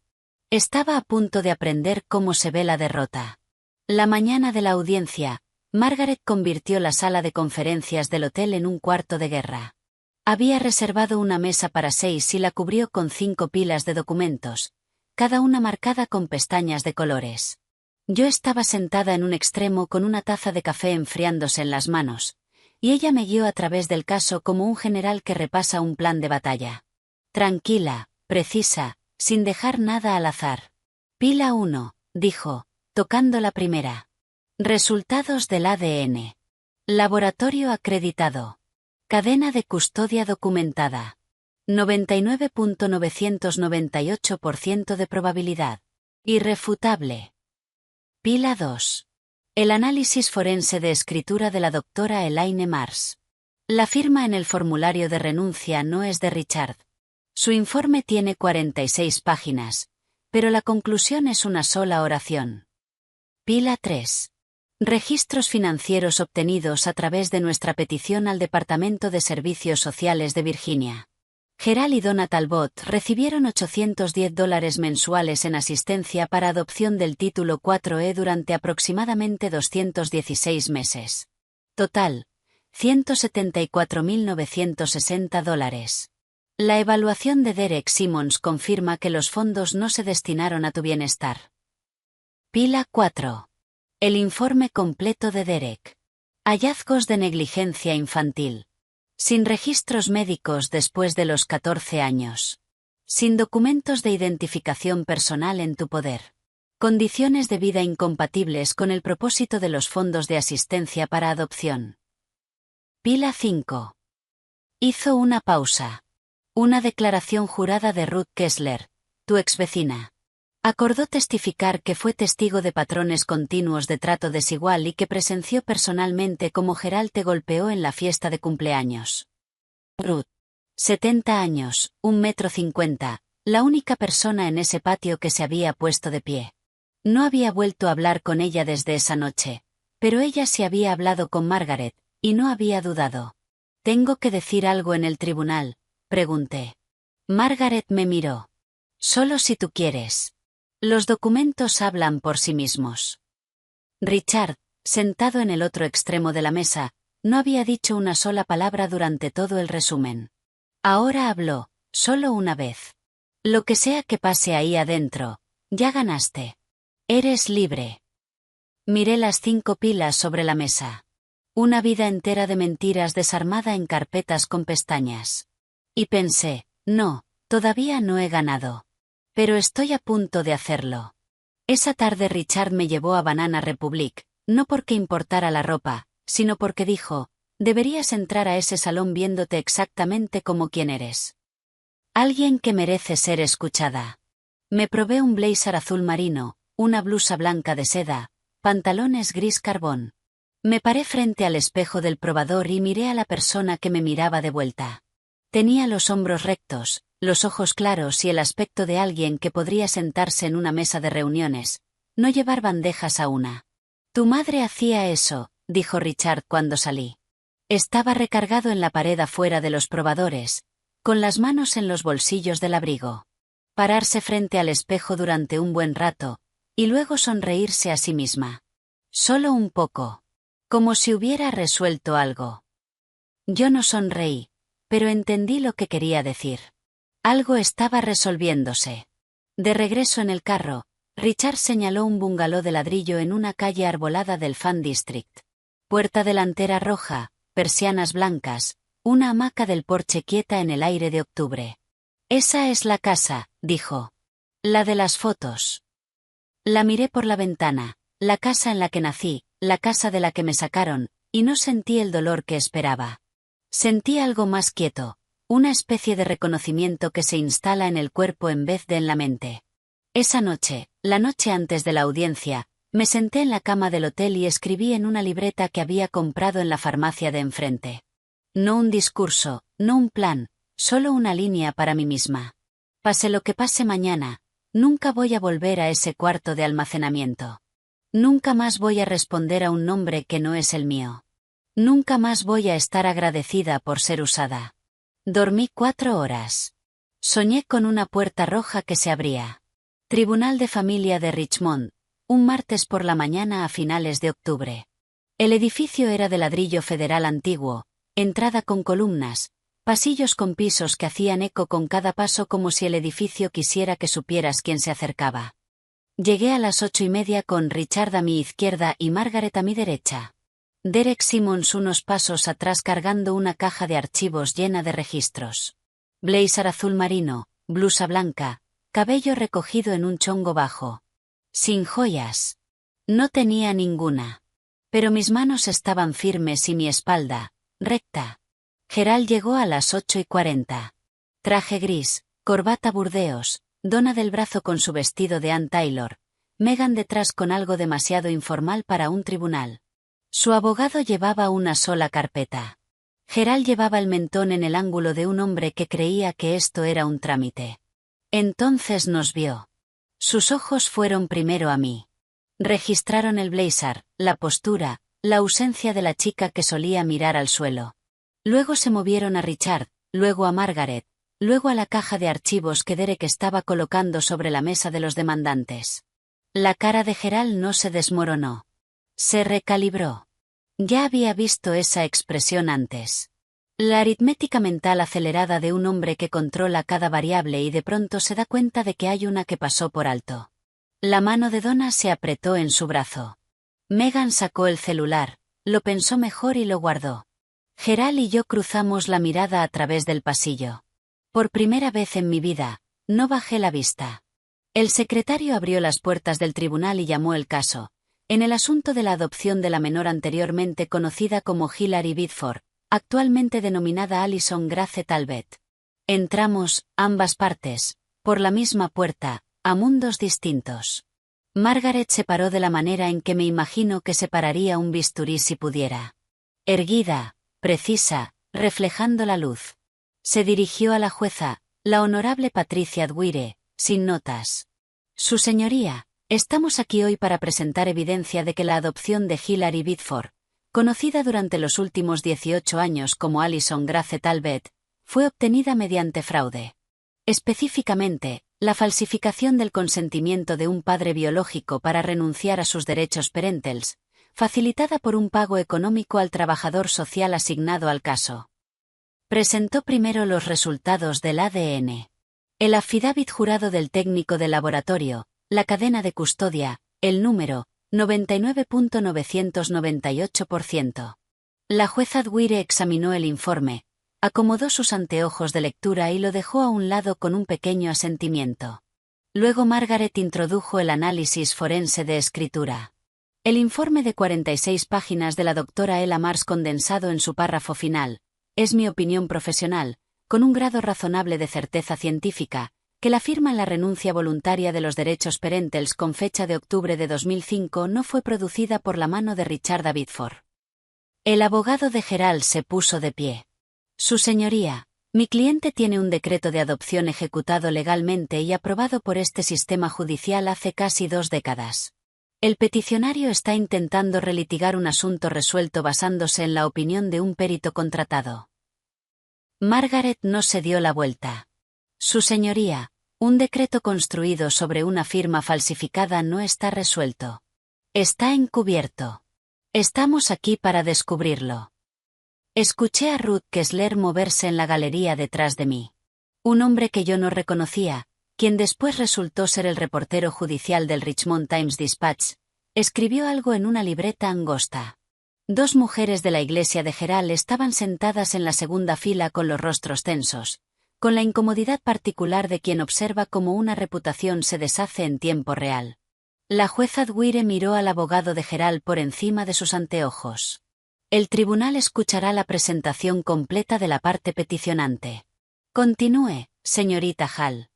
Estaba a punto de aprender cómo se ve la derrota. La mañana de la audiencia, Margaret convirtió la sala de conferencias del hotel en un cuarto de guerra. Había reservado una mesa para 6 y la cubrió con 5 pilas de documentos, cada una marcada con pestañas de colores. Yo estaba sentada en un extremo con una taza de café enfriándose en las manos, y ella me guió a través del caso como un general que repasa un plan de batalla. Tranquila, precisa, sin dejar nada al azar. Pila 1, dijo, tocando la primera. Resultados del ADN. Laboratorio acreditado. Cadena de custodia documentada. 99.998% de probabilidad. Irrefutable. Pila 2. El análisis forense de escritura de la doctora Elaine Mars. La firma en el formulario de renuncia no es de Richard. Su informe tiene 46 páginas, pero la conclusión es una sola oración. Pila 3. Registros financieros obtenidos a través de nuestra petición al Departamento de Servicios Sociales de Virginia. Gerald y Donna Talbot recibieron $810 mensuales en asistencia para adopción del título 4E durante aproximadamente 216 meses. Total, $174.960. La evaluación de Derek Simmons confirma que los fondos no se destinaron a tu bienestar. Pila 4. El informe completo de Derek. Hallazgos de negligencia infantil. Sin registros médicos después de los 14 años. Sin documentos de identificación personal en tu poder. Condiciones de vida incompatibles con el propósito de los fondos de asistencia para adopción. Pila 5. Hizo una pausa. Una declaración jurada de Ruth Kessler, tu exvecina. Acordó testificar que fue testigo de patrones continuos de trato desigual y que presenció personalmente cómo Gerald te golpeó en la fiesta de cumpleaños. Ruth. 70 años, 1,50 m, la única persona en ese patio que se había puesto de pie. No había vuelto a hablar con ella desde esa noche, pero ella sí había hablado con Margaret, y no había dudado. ¿Tengo que decir algo en el tribunal?, pregunté. Margaret me miró. Solo si tú quieres. Los documentos hablan por sí mismos. Richard, sentado en el otro extremo de la mesa, no había dicho una sola palabra durante todo el resumen. Ahora habló, solo una vez. Lo que sea que pase ahí adentro, ya ganaste. Eres libre. Miré las 5 pilas sobre la mesa. Una vida entera de mentiras desarmada en carpetas con pestañas. Y pensé, no, todavía no he ganado. Pero estoy a punto de hacerlo. Esa tarde Richard me llevó a Banana Republic, no porque importara la ropa, sino porque dijo, deberías entrar a ese salón viéndote exactamente como quien eres. Alguien que merece ser escuchada. Me probé un blazer azul marino, una blusa blanca de seda, pantalones gris carbón. Me paré frente al espejo del probador y miré a la persona que me miraba de vuelta. Tenía los hombros rectos, los ojos claros y el aspecto de alguien que podría sentarse en una mesa de reuniones, no llevar bandejas a una. «Tu madre hacía eso», dijo Richard cuando salí. Estaba recargado en la pared afuera de los probadores, con las manos en los bolsillos del abrigo. Pararse frente al espejo durante un buen rato, y luego sonreírse a sí misma. Solo un poco. Como si hubiera resuelto algo. Yo no sonreí, pero entendí lo que quería decir. Algo estaba resolviéndose. De regreso en el carro, Richard señaló un bungalow de ladrillo en una calle arbolada del Fan District. Puerta delantera roja, persianas blancas, una hamaca del porche quieta en el aire de octubre. «Esa es la casa», dijo. «La de las fotos». La miré por la ventana, la casa en la que nací, la casa de la que me sacaron, y no sentí el dolor que esperaba. Sentí algo más quieto, una especie de reconocimiento que se instala en el cuerpo en vez de en la mente. Esa noche, la noche antes de la audiencia, me senté en la cama del hotel y escribí en una libreta que había comprado en la farmacia de enfrente. No un discurso, no un plan, solo una línea para mí misma. Pase lo que pase mañana, nunca voy a volver a ese cuarto de almacenamiento. Nunca más voy a responder a un nombre que no es el mío. Nunca más voy a estar agradecida por ser usada. Dormí 4 horas. Soñé con una puerta roja que se abría. Tribunal de Familia de Richmond, un martes por la mañana a finales de octubre. El edificio era de ladrillo federal antiguo, entrada con columnas, pasillos con pisos que hacían eco con cada paso como si el edificio quisiera que supieras quién se acercaba. Llegué a las 8:30 con Richard a mi izquierda y Margaret a mi derecha. Derek Simmons unos pasos atrás cargando una caja de archivos llena de registros. Blazer azul marino, blusa blanca, cabello recogido en un chongo bajo. Sin joyas. No tenía ninguna. Pero mis manos estaban firmes y mi espalda, recta. Gerald llegó a las 8:40. Traje gris, corbata burdeos, Donna del brazo con su vestido de Ann Taylor, Megan detrás con algo demasiado informal para un tribunal. Su abogado llevaba una sola carpeta. Gerald llevaba el mentón en el ángulo de un hombre que creía que esto era un trámite. Entonces nos vio. Sus ojos fueron primero a mí. Registraron el blazer, la postura, la ausencia de la chica que solía mirar al suelo. Luego se movieron a Richard, luego a Margaret, luego a la caja de archivos que Derek estaba colocando sobre la mesa de los demandantes. La cara de Gerald no se desmoronó. Se recalibró. Ya había visto esa expresión antes. La aritmética mental acelerada de un hombre que controla cada variable y de pronto se da cuenta de que hay una que pasó por alto. La mano de Donna se apretó en su brazo. Megan sacó el celular, lo pensó mejor y lo guardó. Gerald y yo cruzamos la mirada a través del pasillo. Por primera vez en mi vida, no bajé la vista. El secretario abrió las puertas del tribunal y llamó el caso, en el asunto de la adopción de la menor anteriormente conocida como Hilary Bidford, actualmente denominada Alison Grace Talbot. Entramos, ambas partes, por la misma puerta, a mundos distintos. Margaret se paró de la manera en que me imagino que se pararía un bisturí si pudiera. Erguida, precisa, reflejando la luz. Se dirigió a la jueza, la honorable Patricia Dwyer, sin notas. Su señoría, estamos aquí hoy para presentar evidencia de que la adopción de Hilary Bidford, conocida durante los últimos 18 años como Alison Grace Talbot, fue obtenida mediante fraude. Específicamente, la falsificación del consentimiento de un padre biológico para renunciar a sus derechos parentales, facilitada por un pago económico al trabajador social asignado al caso. Presentó primero los resultados del ADN. El affidavit jurado del técnico de laboratorio, la cadena de custodia, el número 99.998%. La jueza Dwyer examinó el informe, acomodó sus anteojos de lectura y lo dejó a un lado con un pequeño asentimiento. Luego Margaret introdujo el análisis forense de escritura. El informe de 46 páginas de la doctora Ella Mars condensado en su párrafo final, es mi opinión profesional, con un grado razonable de certeza científica, que la firma en la renuncia voluntaria de los derechos parentales con fecha de octubre de 2005 no fue producida por la mano de Richard Bidford. El abogado de Gerald se puso de pie. Su señoría, mi cliente tiene un decreto de adopción ejecutado legalmente y aprobado por este sistema judicial hace casi 2 décadas. El peticionario está intentando relitigar un asunto resuelto basándose en la opinión de un perito contratado. Margaret no se dio la vuelta. Su señoría, un decreto construido sobre una firma falsificada no está resuelto. Está encubierto. Estamos aquí para descubrirlo. Escuché a Ruth Kessler moverse en la galería detrás de mí. Un hombre que yo no reconocía, quien después resultó ser el reportero judicial del Richmond Times-Dispatch, escribió algo en una libreta angosta. 2 mujeres de la iglesia de Gerald estaban sentadas en la segunda fila con los rostros tensos, con la incomodidad particular de quien observa cómo una reputación se deshace en tiempo real. La jueza Dwyer miró al abogado de Gerald por encima de sus anteojos. El tribunal escuchará la presentación completa de la parte peticionante. Continúe, señorita Hall.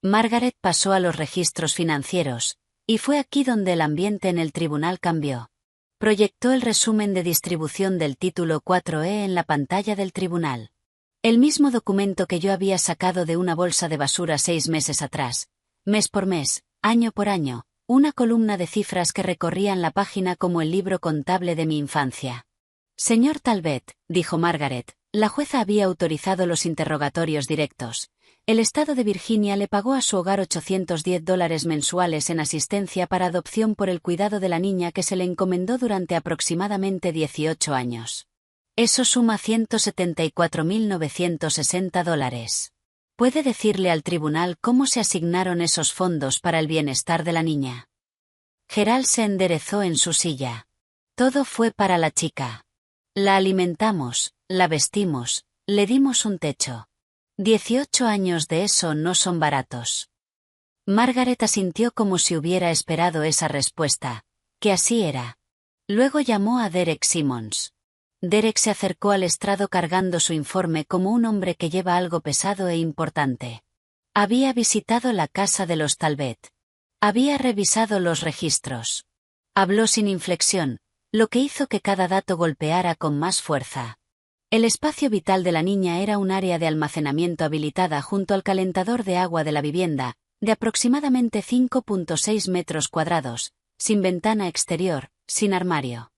Margaret pasó a los registros financieros, y fue aquí donde el ambiente en el tribunal cambió. Proyectó el resumen de distribución del título 4E en la pantalla del tribunal. El mismo documento que yo había sacado de una bolsa de basura 6 meses atrás, mes por mes, año por año, una columna de cifras que recorrían la página como el libro contable de mi infancia. Señor Talbot, dijo Margaret, la jueza había autorizado los interrogatorios directos. El estado de Virginia le pagó a su hogar $810 mensuales en asistencia para adopción por el cuidado de la niña que se le encomendó durante aproximadamente 18 años. Eso suma $174.960. ¿Puede decirle al tribunal cómo se asignaron esos fondos para el bienestar de la niña? Gerald se enderezó en su silla. Todo fue para la chica. La alimentamos, la vestimos, le dimos un techo. 18 años de eso no son baratos. Margaret asintió como si hubiera esperado esa respuesta, que así era. Luego llamó a Derek Simmons. Derek se acercó al estrado cargando su informe como un hombre que lleva algo pesado e importante. Había visitado la casa de los Talbot. Había revisado los registros. Habló sin inflexión, lo que hizo que cada dato golpeara con más fuerza. El espacio vital de la niña era un área de almacenamiento habilitada junto al calentador de agua de la vivienda, de aproximadamente 5.6 metros cuadrados, sin ventana exterior, sin armario.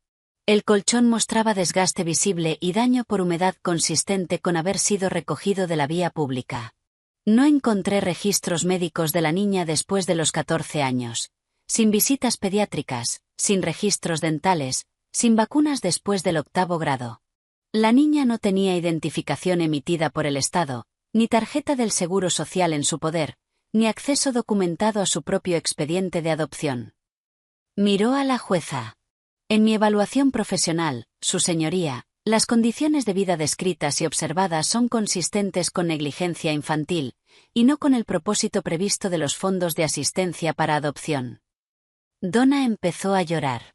El colchón mostraba desgaste visible y daño por humedad consistente con haber sido recogido de la vía pública. No encontré registros médicos de la niña después de los 14 años, sin visitas pediátricas, sin registros dentales, sin vacunas después del 8º grado. La niña no tenía identificación emitida por el Estado, ni tarjeta del Seguro Social en su poder, ni acceso documentado a su propio expediente de adopción. Miró a la jueza. En mi evaluación profesional, su señoría, las condiciones de vida descritas y observadas son consistentes con negligencia infantil, y no con el propósito previsto de los fondos de asistencia para adopción. Donna empezó a llorar.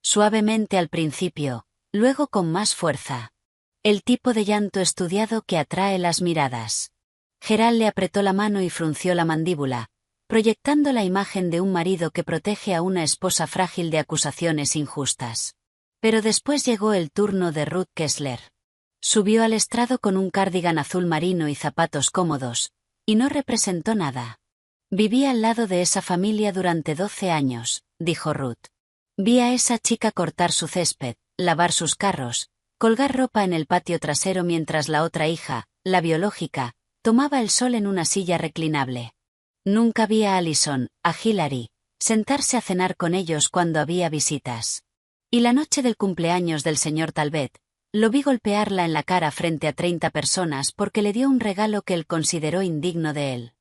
Suavemente al principio, luego con más fuerza. El tipo de llanto estudiado que atrae las miradas. Gerald le apretó la mano y frunció la mandíbula, proyectando la imagen de un marido que protege a una esposa frágil de acusaciones injustas. Pero después llegó el turno de Ruth Kessler. Subió al estrado con un cardigan azul marino y zapatos cómodos, y no representó nada. Viví al lado de esa familia durante 12 años, dijo Ruth. Vi a esa chica cortar su césped, lavar sus carros, colgar ropa en el patio trasero mientras la otra hija, la biológica, tomaba el sol en una silla reclinable. Nunca vi a Allison, a Hillary, sentarse a cenar con ellos cuando había visitas. Y la noche del cumpleaños del señor Talbot, lo vi golpearla en la cara frente a 30 personas porque le dio un regalo que él consideró indigno de él.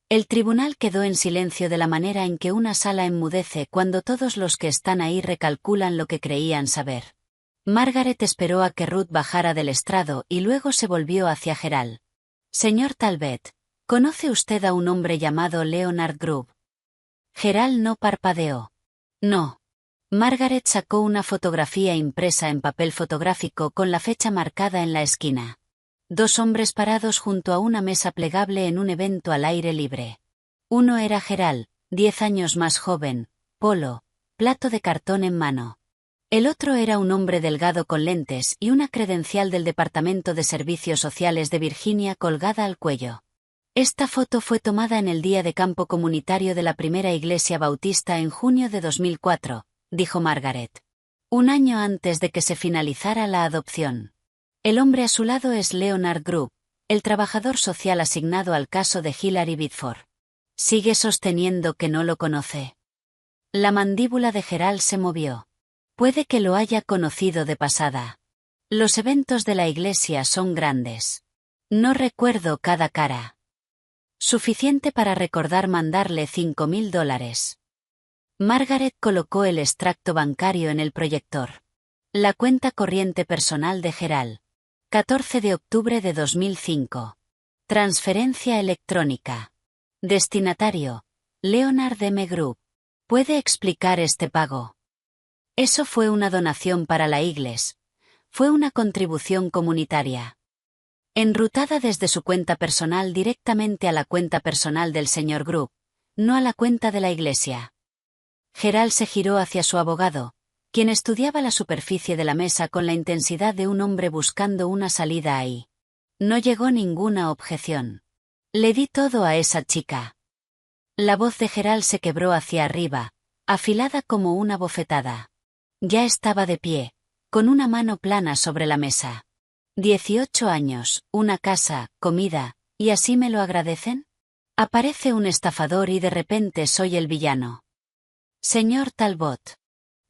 El tribunal quedó en silencio de la manera en que una sala enmudece cuando todos los que están ahí recalculan lo que creían saber. Margaret esperó a que Ruth bajara del estrado y luego se volvió hacia Gerald. Señor Talbot, ¿conoce usted a un hombre llamado Leonard Grubb? Gerald no parpadeó. No. Margaret sacó una fotografía impresa en papel fotográfico con la fecha marcada en la esquina. 2 hombres parados junto a una mesa plegable en un evento al aire libre. Uno era Gerald, 10 años más joven, polo, plato de cartón en mano. El otro era un hombre delgado con lentes y una credencial del Departamento de Servicios Sociales de Virginia colgada al cuello. Esta foto fue tomada en el día de campo comunitario de la primera iglesia bautista en junio de 2004, dijo Margaret. Un año antes de que se finalizara la adopción. El hombre a su lado es Leonard Grubb, el trabajador social asignado al caso de Hilary Bitford. Sigue sosteniendo que no lo conoce. La mandíbula de Gerald se movió. Puede que lo haya conocido de pasada. Los eventos de la iglesia son grandes. No recuerdo cada cara. Suficiente para recordar mandarle $5,000. Margaret colocó el extracto bancario en el proyector. La cuenta corriente personal de Gerald. 14 de octubre de 2005. Transferencia electrónica. Destinatario: Leonard M. Grubb. ¿Puede explicar este pago? Eso fue una donación para la iglesia. Fue una contribución comunitaria. Enrutada desde su cuenta personal directamente a la cuenta personal del señor Grubb, no a la cuenta de la iglesia. Gerald se giró hacia su abogado, quien estudiaba la superficie de la mesa con la intensidad de un hombre buscando una salida ahí. No llegó ninguna objeción. Le di todo a esa chica. La voz de Gerald se quebró hacia arriba, afilada como una bofetada. Ya estaba de pie, con una mano plana sobre la mesa. 18 años, una casa, comida, ¿y así me lo agradecen? Aparece un estafador y de repente soy el villano. Señor Talbot.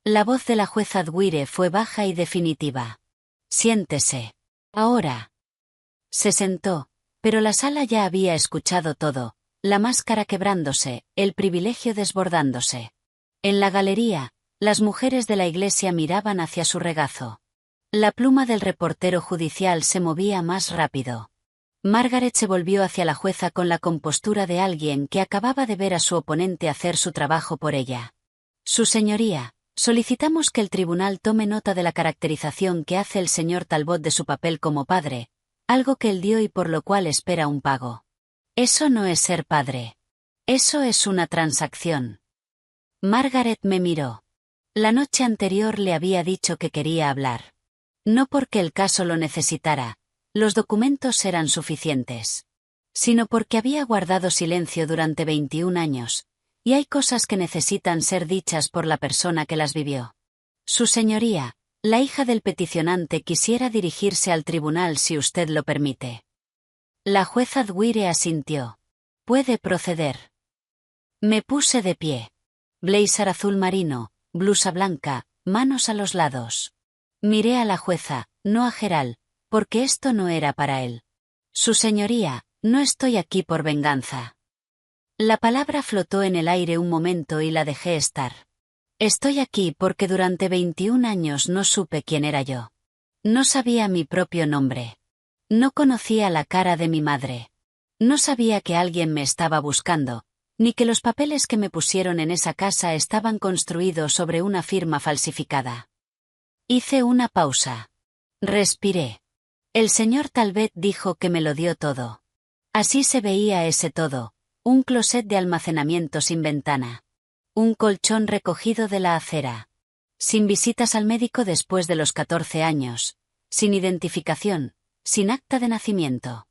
La voz de la jueza Dwyer fue baja y definitiva. Siéntese. Ahora. Se sentó, pero la sala ya había escuchado todo, la máscara quebrándose, el privilegio desbordándose. En la galería, las mujeres de la iglesia miraban hacia su regazo. La pluma del reportero judicial se movía más rápido. Margaret se volvió hacia la jueza con la compostura de alguien que acababa de ver a su oponente hacer su trabajo por ella. Su señoría, solicitamos que el tribunal tome nota de la caracterización que hace el señor Talbot de su papel como padre, algo que él dio y por lo cual espera un pago. Eso no es ser padre. Eso es una transacción. Margaret me miró. La noche anterior le había dicho que quería hablar. No porque el caso lo necesitara, los documentos eran suficientes. Sino porque había guardado silencio durante 21 años, y hay cosas que necesitan ser dichas por la persona que las vivió. Su señoría, la hija del peticionante quisiera dirigirse al tribunal si usted lo permite. La jueza Dwyer asintió. Puede proceder. Me puse de pie. Blazer azul marino, blusa blanca, manos a los lados. Miré a la jueza, no a Gerald, porque esto no era para él. Su señoría, no estoy aquí por venganza. La palabra flotó en el aire un momento y la dejé estar. Estoy aquí porque durante 21 años no supe quién era yo. No sabía mi propio nombre. No conocía la cara de mi madre. No sabía que alguien me estaba buscando, ni que los papeles que me pusieron en esa casa estaban construidos sobre una firma falsificada. Hice una pausa. Respiré. El señor Talbot dijo que me lo dio todo. Así se veía ese todo, un closet de almacenamiento sin ventana. Un colchón recogido de la acera. Sin visitas al médico después de los 14 años. Sin identificación, sin acta de nacimiento.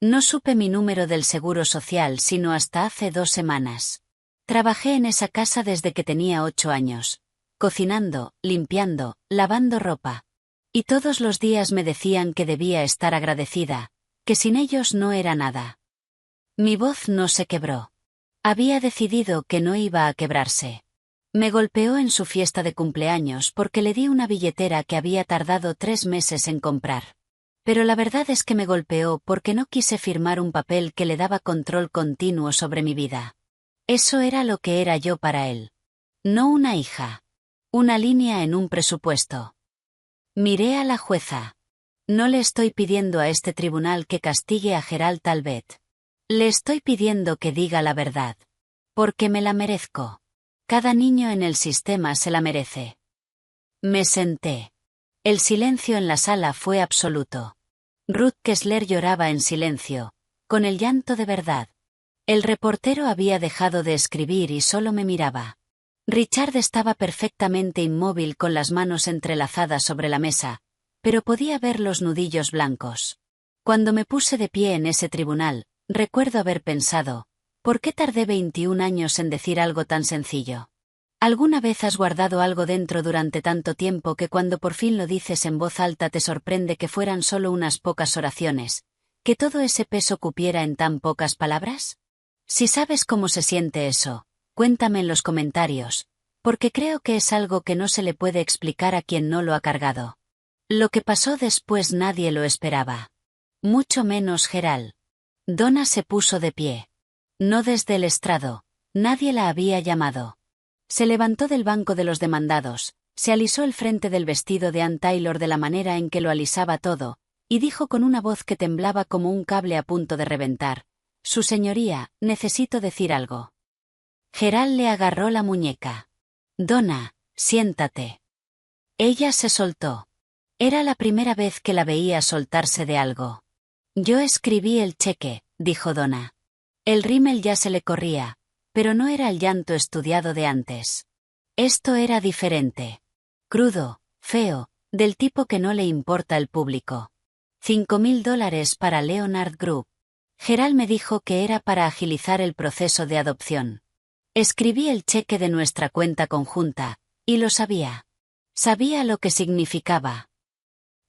No supe mi número del seguro social sino hasta hace 2 semanas. Trabajé en esa casa desde que tenía 8 años. Cocinando, limpiando, lavando ropa. Y todos los días me decían que debía estar agradecida, que sin ellos no era nada. Mi voz no se quebró. Había decidido que no iba a quebrarse. Me golpeó en su fiesta de cumpleaños porque le di una billetera que había tardado 3 meses en comprar. Pero la verdad es que me golpeó porque no quise firmar un papel que le daba control continuo sobre mi vida. Eso era lo que era yo para él. No una hija. Una línea en un presupuesto. Miré a la jueza. No le estoy pidiendo a este tribunal que castigue a Gerald Talbot. Le estoy pidiendo que diga la verdad. Porque me la merezco. Cada niño en el sistema se la merece. Me senté. El silencio en la sala fue absoluto. Ruth Kessler lloraba en silencio, con el llanto de verdad. El reportero había dejado de escribir y solo me miraba. Richard estaba perfectamente inmóvil con las manos entrelazadas sobre la mesa, pero podía ver los nudillos blancos. Cuando me puse de pie en ese tribunal, recuerdo haber pensado, ¿por qué tardé 21 años en decir algo tan sencillo? ¿Alguna vez has guardado algo dentro durante tanto tiempo que cuando por fin lo dices en voz alta te sorprende que fueran solo unas pocas oraciones, que todo ese peso cupiera en tan pocas palabras? Si sabes cómo se siente eso, cuéntame en los comentarios, porque creo que es algo que no se le puede explicar a quien no lo ha cargado. Lo que pasó después nadie lo esperaba. Mucho menos Gerald. Donna se puso de pie. No desde el estrado, nadie la había llamado. Se levantó del banco de los demandados, se alisó el frente del vestido de Ann Taylor de la manera en que lo alisaba todo, y dijo con una voz que temblaba como un cable a punto de reventar: «Su señoría, necesito decir algo». Gerald le agarró la muñeca. «Donna, siéntate». Ella se soltó. Era la primera vez que la veía soltarse de algo. «Yo escribí el cheque», dijo Donna. El rímel ya se le corría, pero no era el llanto estudiado de antes. Esto era diferente. Crudo, feo, del tipo que no le importa el público. $5.000 para Leonard Group. Gerald me dijo que era para agilizar el proceso de adopción. Escribí el cheque de nuestra cuenta conjunta, y lo sabía. Sabía lo que significaba.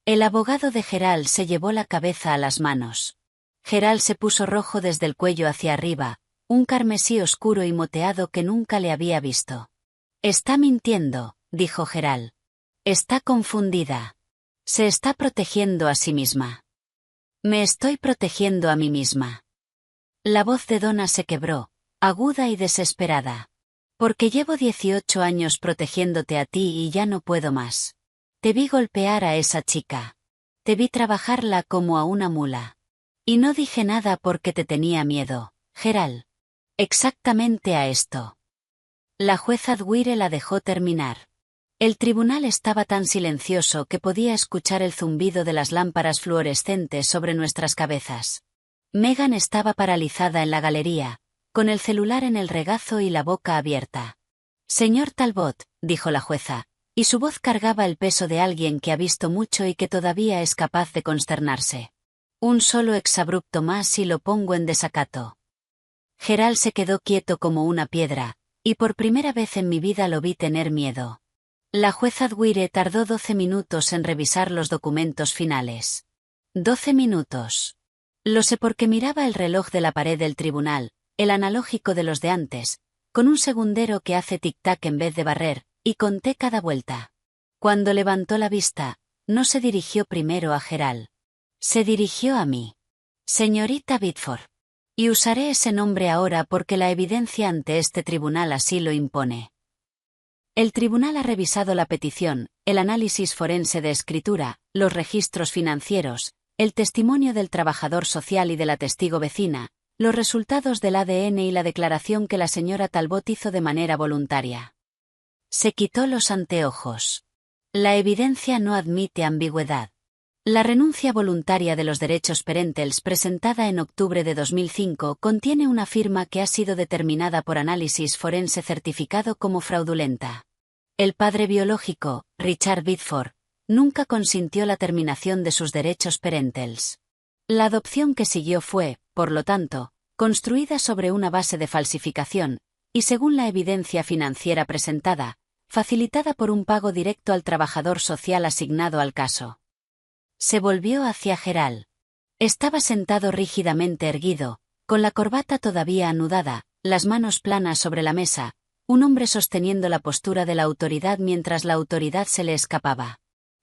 El abogado de Gerald se llevó la cabeza a las manos. Gerald se puso rojo desde el cuello hacia arriba, un carmesí oscuro y moteado que nunca le había visto. «Está mintiendo», dijo Gerald. «Está confundida. Se está protegiendo a sí misma». «Me estoy protegiendo a mí misma». La voz de Donna se quebró, aguda y desesperada. «Porque llevo 18 años protegiéndote a ti y ya no puedo más. Te vi golpear a esa chica. Te vi trabajarla como a una mula. Y no dije nada porque te tenía miedo, Gerald. Exactamente a esto». La jueza Dwyer la dejó terminar. El tribunal estaba tan silencioso que podía escuchar el zumbido de las lámparas fluorescentes sobre nuestras cabezas. Megan estaba paralizada en la galería, con el celular en el regazo y la boca abierta. «Señor Talbot», dijo la jueza, y su voz cargaba el peso de alguien que ha visto mucho y que todavía es capaz de consternarse. «Un solo exabrupto más y lo pongo en desacato». Gerald se quedó quieto como una piedra, y por primera vez en mi vida lo vi tener miedo. La jueza Dwyer tardó 12 minutos en revisar los documentos finales. 12 minutos. Lo sé porque miraba el reloj de la pared del tribunal, el analógico de los de antes, con un segundero que hace tic-tac en vez de barrer, y conté cada vuelta. Cuando levantó la vista, no se dirigió primero a Gerald. Se dirigió a mí. «Señorita Biddeford». Y usaré ese nombre ahora porque la evidencia ante este tribunal así lo impone. El tribunal ha revisado la petición, el análisis forense de escritura, los registros financieros, el testimonio del trabajador social y de la testigo vecina, los resultados del ADN y la declaración que la señora Talbot hizo de manera voluntaria. Se quitó los anteojos. La evidencia no admite ambigüedad. La renuncia voluntaria de los derechos parentales presentada en octubre de 2005 contiene una firma que ha sido determinada por análisis forense certificado como fraudulenta. El padre biológico, Richard Biddeford, nunca consintió la terminación de sus derechos parentales. La adopción que siguió fue, por lo tanto, construida sobre una base de falsificación, y según la evidencia financiera presentada, facilitada por un pago directo al trabajador social asignado al caso. Se volvió hacia Gerald. Estaba sentado rígidamente erguido, con la corbata todavía anudada, las manos planas sobre la mesa, un hombre sosteniendo la postura de la autoridad mientras la autoridad se le escapaba.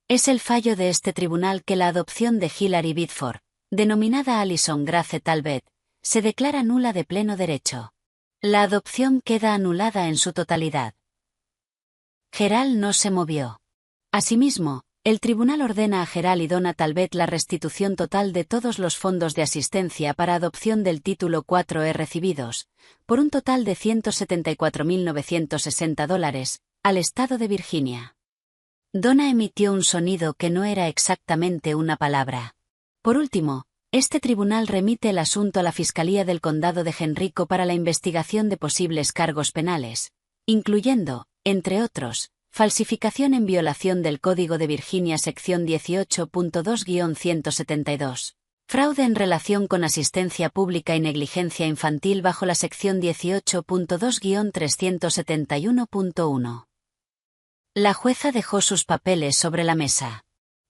Es el fallo de este tribunal que la adopción de Hilary Biddeford, denominada Alison Grace Talbot, se declara nula de pleno derecho. La adopción queda anulada en su totalidad. Gerald no se movió. Asimismo, el tribunal ordena a Gerald y Donna Talbot la restitución total de todos los fondos de asistencia para adopción del título 4E recibidos, por un total de $174.960, al estado de Virginia. Donna emitió un sonido que no era exactamente una palabra. Por último, este tribunal remite el asunto a la Fiscalía del Condado de Henrico para la investigación de posibles cargos penales, incluyendo, entre otros, falsificación en violación del Código de Virginia sección 18.2-172. Fraude en relación con asistencia pública y negligencia infantil bajo la sección 18.2-371.1. La jueza dejó sus papeles sobre la mesa.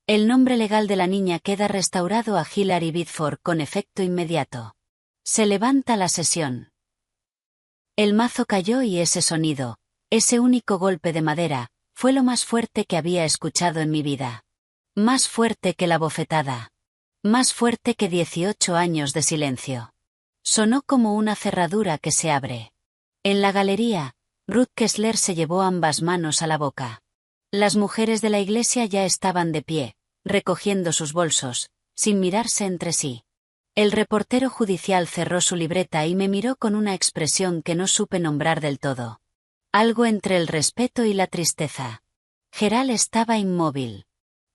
El nombre legal de la niña queda restaurado a Hilary Bidford con efecto inmediato. Se levanta la sesión. El mazo cayó y ese sonido, ese único golpe de madera, fue lo más fuerte que había escuchado en mi vida. Más fuerte que la bofetada. Más fuerte que 18 años de silencio. Sonó como una cerradura que se abre. En la galería, Ruth Kessler se llevó ambas manos a la boca. Las mujeres de la iglesia ya estaban de pie, recogiendo sus bolsos, sin mirarse entre sí. El reportero judicial cerró su libreta y me miró con una expresión que no supe nombrar del todo. Algo entre el respeto y la tristeza. Gerald estaba inmóvil.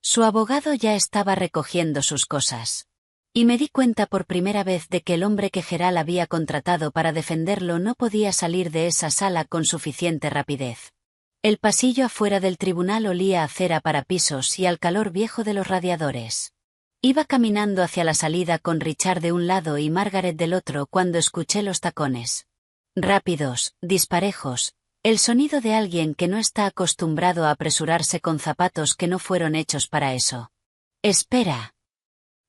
Su abogado ya estaba recogiendo sus cosas. Y me di cuenta por primera vez de que el hombre que Gerald había contratado para defenderlo no podía salir de esa sala con suficiente rapidez. El pasillo afuera del tribunal olía a cera para pisos y al calor viejo de los radiadores. Iba caminando hacia la salida con Richard de un lado y Margaret del otro cuando escuché los tacones. Rápidos, disparejos, el sonido de alguien que no está acostumbrado a apresurarse con zapatos que no fueron hechos para eso. Espera.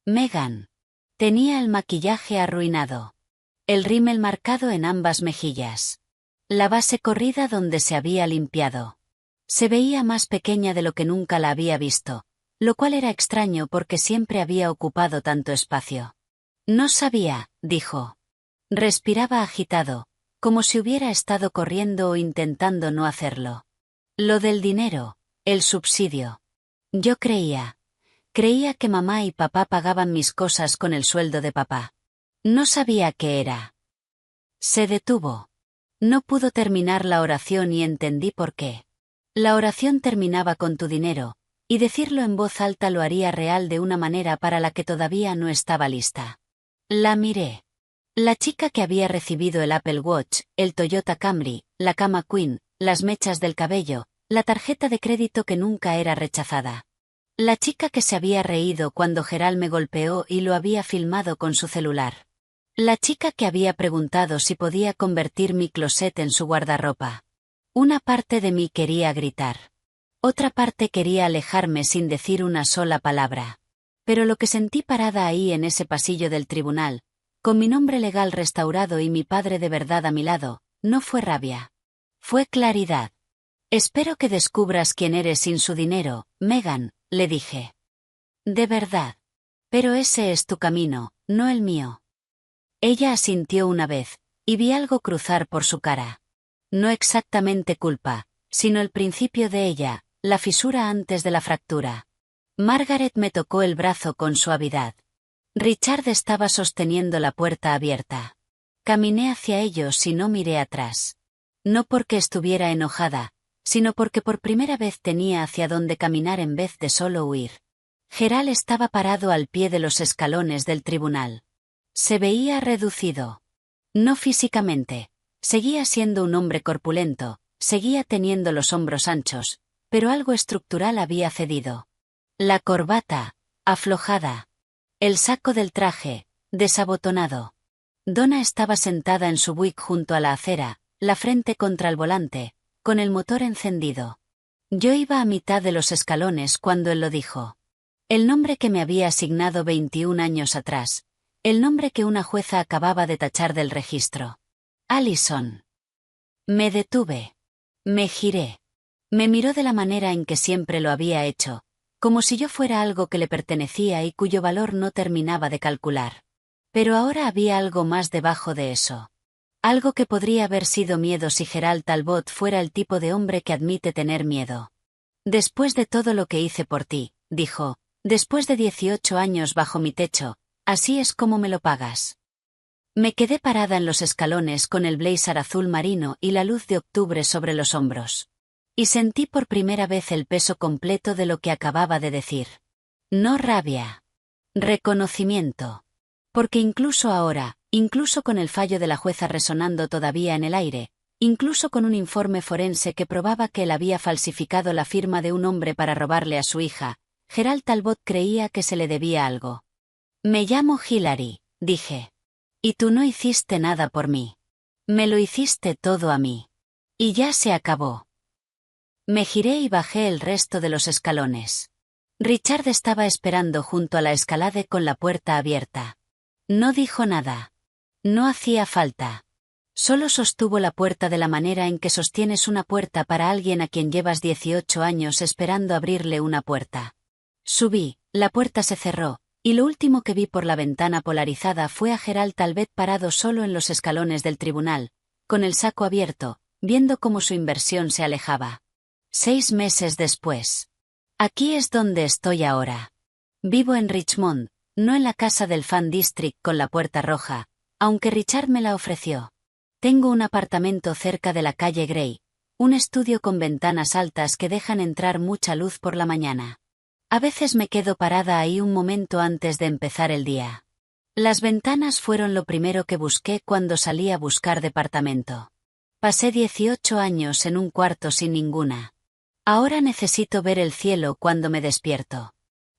Megan. Tenía el maquillaje arruinado. El rímel marcado en ambas mejillas. La base corrida donde se había limpiado. Se veía más pequeña de lo que nunca la había visto, lo cual era extraño porque siempre había ocupado tanto espacio. No sabía, dijo. Respiraba agitado, como si hubiera estado corriendo o intentando no hacerlo. Lo del dinero, el subsidio. Yo creía que mamá y papá pagaban mis cosas con el sueldo de papá. No sabía qué era. Se detuvo. No pudo terminar la oración y entendí por qué. La oración terminaba con tu dinero, y decirlo en voz alta lo haría real de una manera para la que todavía no estaba lista. La miré. La chica que había recibido el Apple Watch, el Toyota Camry, la cama Queen, las mechas del cabello, la tarjeta de crédito que nunca era rechazada. La chica que se había reído cuando Gerald me golpeó y lo había filmado con su celular. La chica que había preguntado si podía convertir mi closet en su guardarropa. Una parte de mí quería gritar. Otra parte quería alejarme sin decir una sola palabra. Pero lo que sentí parada ahí en ese pasillo del tribunal, con mi nombre legal restaurado y mi padre de verdad a mi lado, no fue rabia. Fue claridad. Espero que descubras quién eres sin su dinero, Megan, le dije. De verdad. Pero ese es tu camino, no el mío. Ella asintió una vez, y vi algo cruzar por su cara. No exactamente culpa, sino el principio de ella, la fisura antes de la fractura. Margaret me tocó el brazo con suavidad. Richard estaba sosteniendo la puerta abierta. Caminé hacia ellos y no miré atrás. No porque estuviera enojada, sino porque por primera vez tenía hacia dónde caminar en vez de solo huir. Gerald estaba parado al pie de los escalones del tribunal. Se veía reducido. No físicamente. Seguía siendo un hombre corpulento, seguía teniendo los hombros anchos, pero algo estructural había cedido. La corbata, aflojada. El saco del traje, desabotonado. Donna estaba sentada en su Buick junto a la acera, la frente contra el volante, con el motor encendido. Yo iba a mitad de los escalones cuando él lo dijo. El nombre que me había asignado 21 años atrás. El nombre que una jueza acababa de tachar del registro. Allison. Me detuve. Me giré. Me miró de la manera en que siempre lo había hecho, como si yo fuera algo que le pertenecía y cuyo valor no terminaba de calcular. Pero ahora había algo más debajo de eso. Algo que podría haber sido miedo si Gerald Talbot fuera el tipo de hombre que admite tener miedo. Después de todo lo que hice por ti, dijo, después de 18 años bajo mi techo, así es como me lo pagas. Me quedé parada en los escalones con el blazer azul marino y la luz de octubre sobre los hombros. Y sentí por primera vez el peso completo de lo que acababa de decir. No rabia. Reconocimiento. Porque incluso ahora, incluso con el fallo de la jueza resonando todavía en el aire, Incluso con un informe forense que probaba que él había falsificado la firma de un hombre para robarle a su hija, Gerald Talbot creía que se le debía algo. Me llamo Hilary, dije. Y tú no hiciste nada por mí. Me lo hiciste todo a mí. Y ya se acabó. Me giré y bajé el resto de los escalones. Richard estaba esperando junto a la escalade con la puerta abierta. No dijo nada. No hacía falta. Solo sostuvo la puerta de la manera en que sostienes una puerta para alguien a quien llevas 18 años esperando abrirle una puerta. Subí, la puerta se cerró, y lo último que vi por la ventana polarizada fue a Gerald Talbot parado solo en los escalones del tribunal, con el saco abierto, viendo cómo su inversión se alejaba. 6 meses después. Aquí es donde estoy ahora. Vivo en Richmond, no en la casa del Fan District con la puerta roja, aunque Richard me la ofreció. Tengo un apartamento cerca de la calle Grey, un estudio con ventanas altas que dejan entrar mucha luz por la mañana. A veces me quedo parada ahí un momento antes de empezar el día. Las ventanas fueron lo primero que busqué cuando salí a buscar departamento. Pasé 18 años en un cuarto sin ninguna. Ahora necesito ver el cielo cuando me despierto.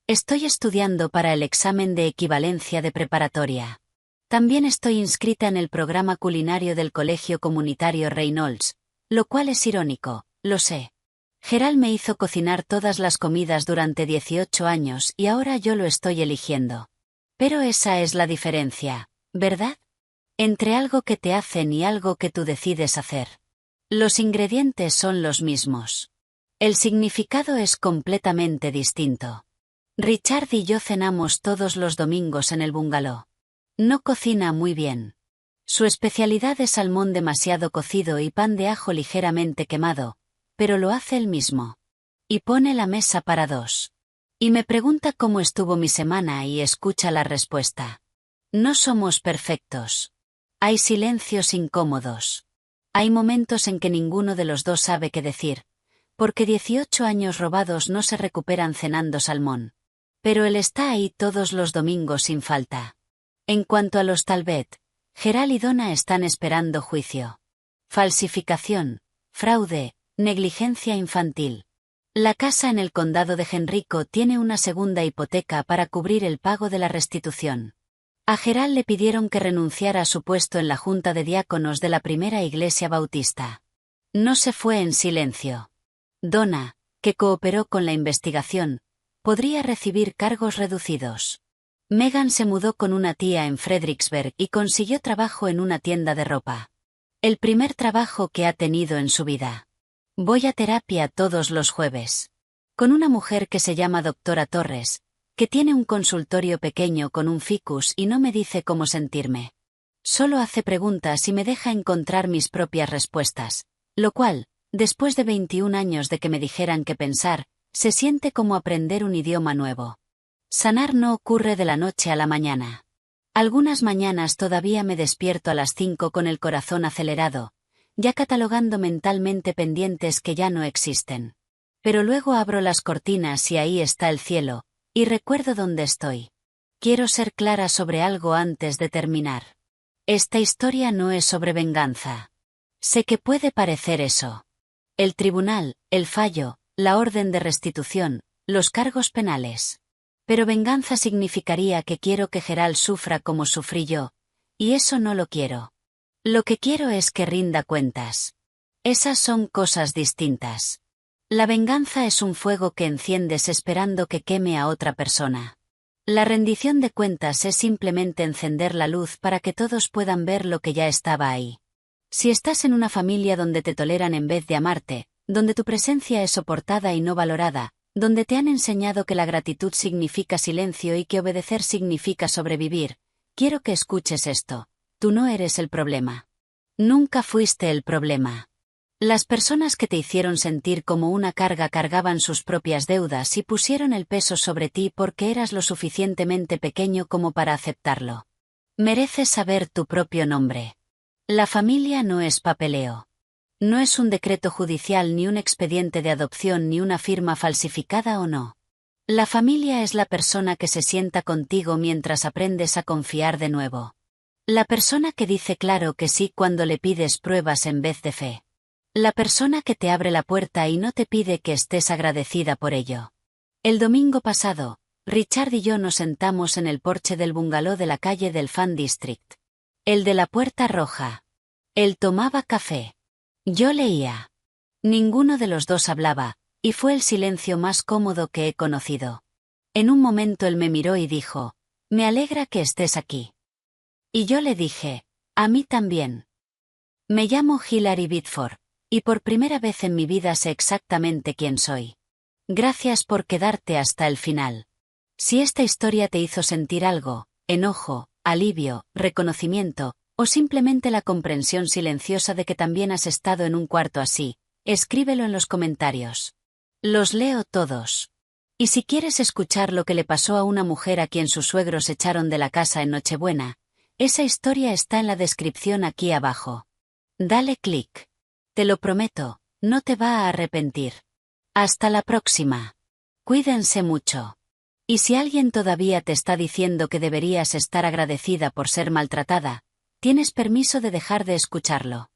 Estoy estudiando para el examen de equivalencia de preparatoria. También estoy inscrita en el programa culinario del Colegio Comunitario Reynolds, lo cual es irónico, lo sé. Gerald me hizo cocinar todas las comidas durante 18 años y ahora yo lo estoy eligiendo. Pero esa es la diferencia, ¿verdad? Entre algo que te hacen y algo que tú decides hacer. Los ingredientes son los mismos. El significado es completamente distinto. Richard y yo cenamos todos los domingos en el bungalow. No cocina muy bien. Su especialidad es salmón demasiado cocido y pan de ajo ligeramente quemado, pero lo hace él mismo. Y pone la mesa para 2. Y me pregunta cómo estuvo mi semana y escucha la respuesta. No somos perfectos. Hay silencios incómodos. Hay momentos en que ninguno de los dos sabe qué decir, porque 18 años robados no se recuperan cenando salmón. Pero él está ahí todos los domingos sin falta. En cuanto a los Talbot, Gerald y Donna están esperando juicio. Falsificación, fraude, negligencia infantil. La casa en el condado de Henrico tiene una segunda hipoteca para cubrir el pago de la restitución. A Gerald le pidieron que renunciara a su puesto en la junta de diáconos de la primera iglesia bautista. No se fue en silencio. Donna, que cooperó con la investigación, podría recibir cargos reducidos. Megan se mudó con una tía en Fredericksburg y consiguió trabajo en una tienda de ropa. El primer trabajo que ha tenido en su vida. Voy a terapia todos los jueves. Con una mujer que se llama Doctora Torres, que tiene un consultorio pequeño con un ficus y no me dice cómo sentirme. Solo hace preguntas y me deja encontrar mis propias respuestas, lo cual, después de 21 años de que me dijeran qué pensar, se siente como aprender un idioma nuevo. Sanar no ocurre de la noche a la mañana. Algunas mañanas todavía me despierto a las 5 con el corazón acelerado, ya catalogando mentalmente pendientes que ya no existen. Pero luego abro las cortinas y ahí está el cielo, y recuerdo dónde estoy. Quiero ser clara sobre algo antes de terminar. Esta historia no es sobre venganza. Sé que puede parecer eso. El tribunal, el fallo, la orden de restitución, los cargos penales. Pero venganza significaría que quiero que Gerald sufra como sufrí yo, y eso no lo quiero. Lo que quiero es que rinda cuentas. Esas son cosas distintas. La venganza es un fuego que enciendes esperando que queme a otra persona. La rendición de cuentas es simplemente encender la luz para que todos puedan ver lo que ya estaba ahí. Si estás en una familia donde te toleran en vez de amarte, donde tu presencia es soportada y no valorada, donde te han enseñado que la gratitud significa silencio y que obedecer significa sobrevivir, quiero que escuches esto. Tú no eres el problema. Nunca fuiste el problema. Las personas que te hicieron sentir como una carga cargaban sus propias deudas y pusieron el peso sobre ti porque eras lo suficientemente pequeño como para aceptarlo. Mereces saber tu propio nombre. La familia no es papeleo. No es un decreto judicial ni un expediente de adopción ni una firma falsificada o no. La familia es la persona que se sienta contigo mientras aprendes a confiar de nuevo. La persona que dice claro que sí cuando le pides pruebas en vez de fe. La persona que te abre la puerta y no te pide que estés agradecida por ello. El domingo pasado, Richard y yo nos sentamos en el porche del bungalow de la calle del Fan District. El de la puerta roja. Él tomaba café. Yo leía. Ninguno de los dos hablaba, y fue el silencio más cómodo que he conocido. En un momento él me miró y dijo, «Me alegra que estés aquí». Y yo le dije, «A mí también». Me llamo Hilary Bitford, y por primera vez en mi vida sé exactamente quién soy. Gracias por quedarte hasta el final. Si esta historia te hizo sentir algo, enojo, alivio, reconocimiento, o simplemente la comprensión silenciosa de que también has estado en un cuarto así, escríbelo en los comentarios. Los leo todos. Y si quieres escuchar lo que le pasó a una mujer a quien sus suegros echaron de la casa en Nochebuena, esa historia está en la descripción aquí abajo. Dale clic. Te lo prometo, no te va a arrepentir. Hasta la próxima. Cuídense mucho. Y si alguien todavía te está diciendo que deberías estar agradecida por ser maltratada, tienes permiso de dejar de escucharlo.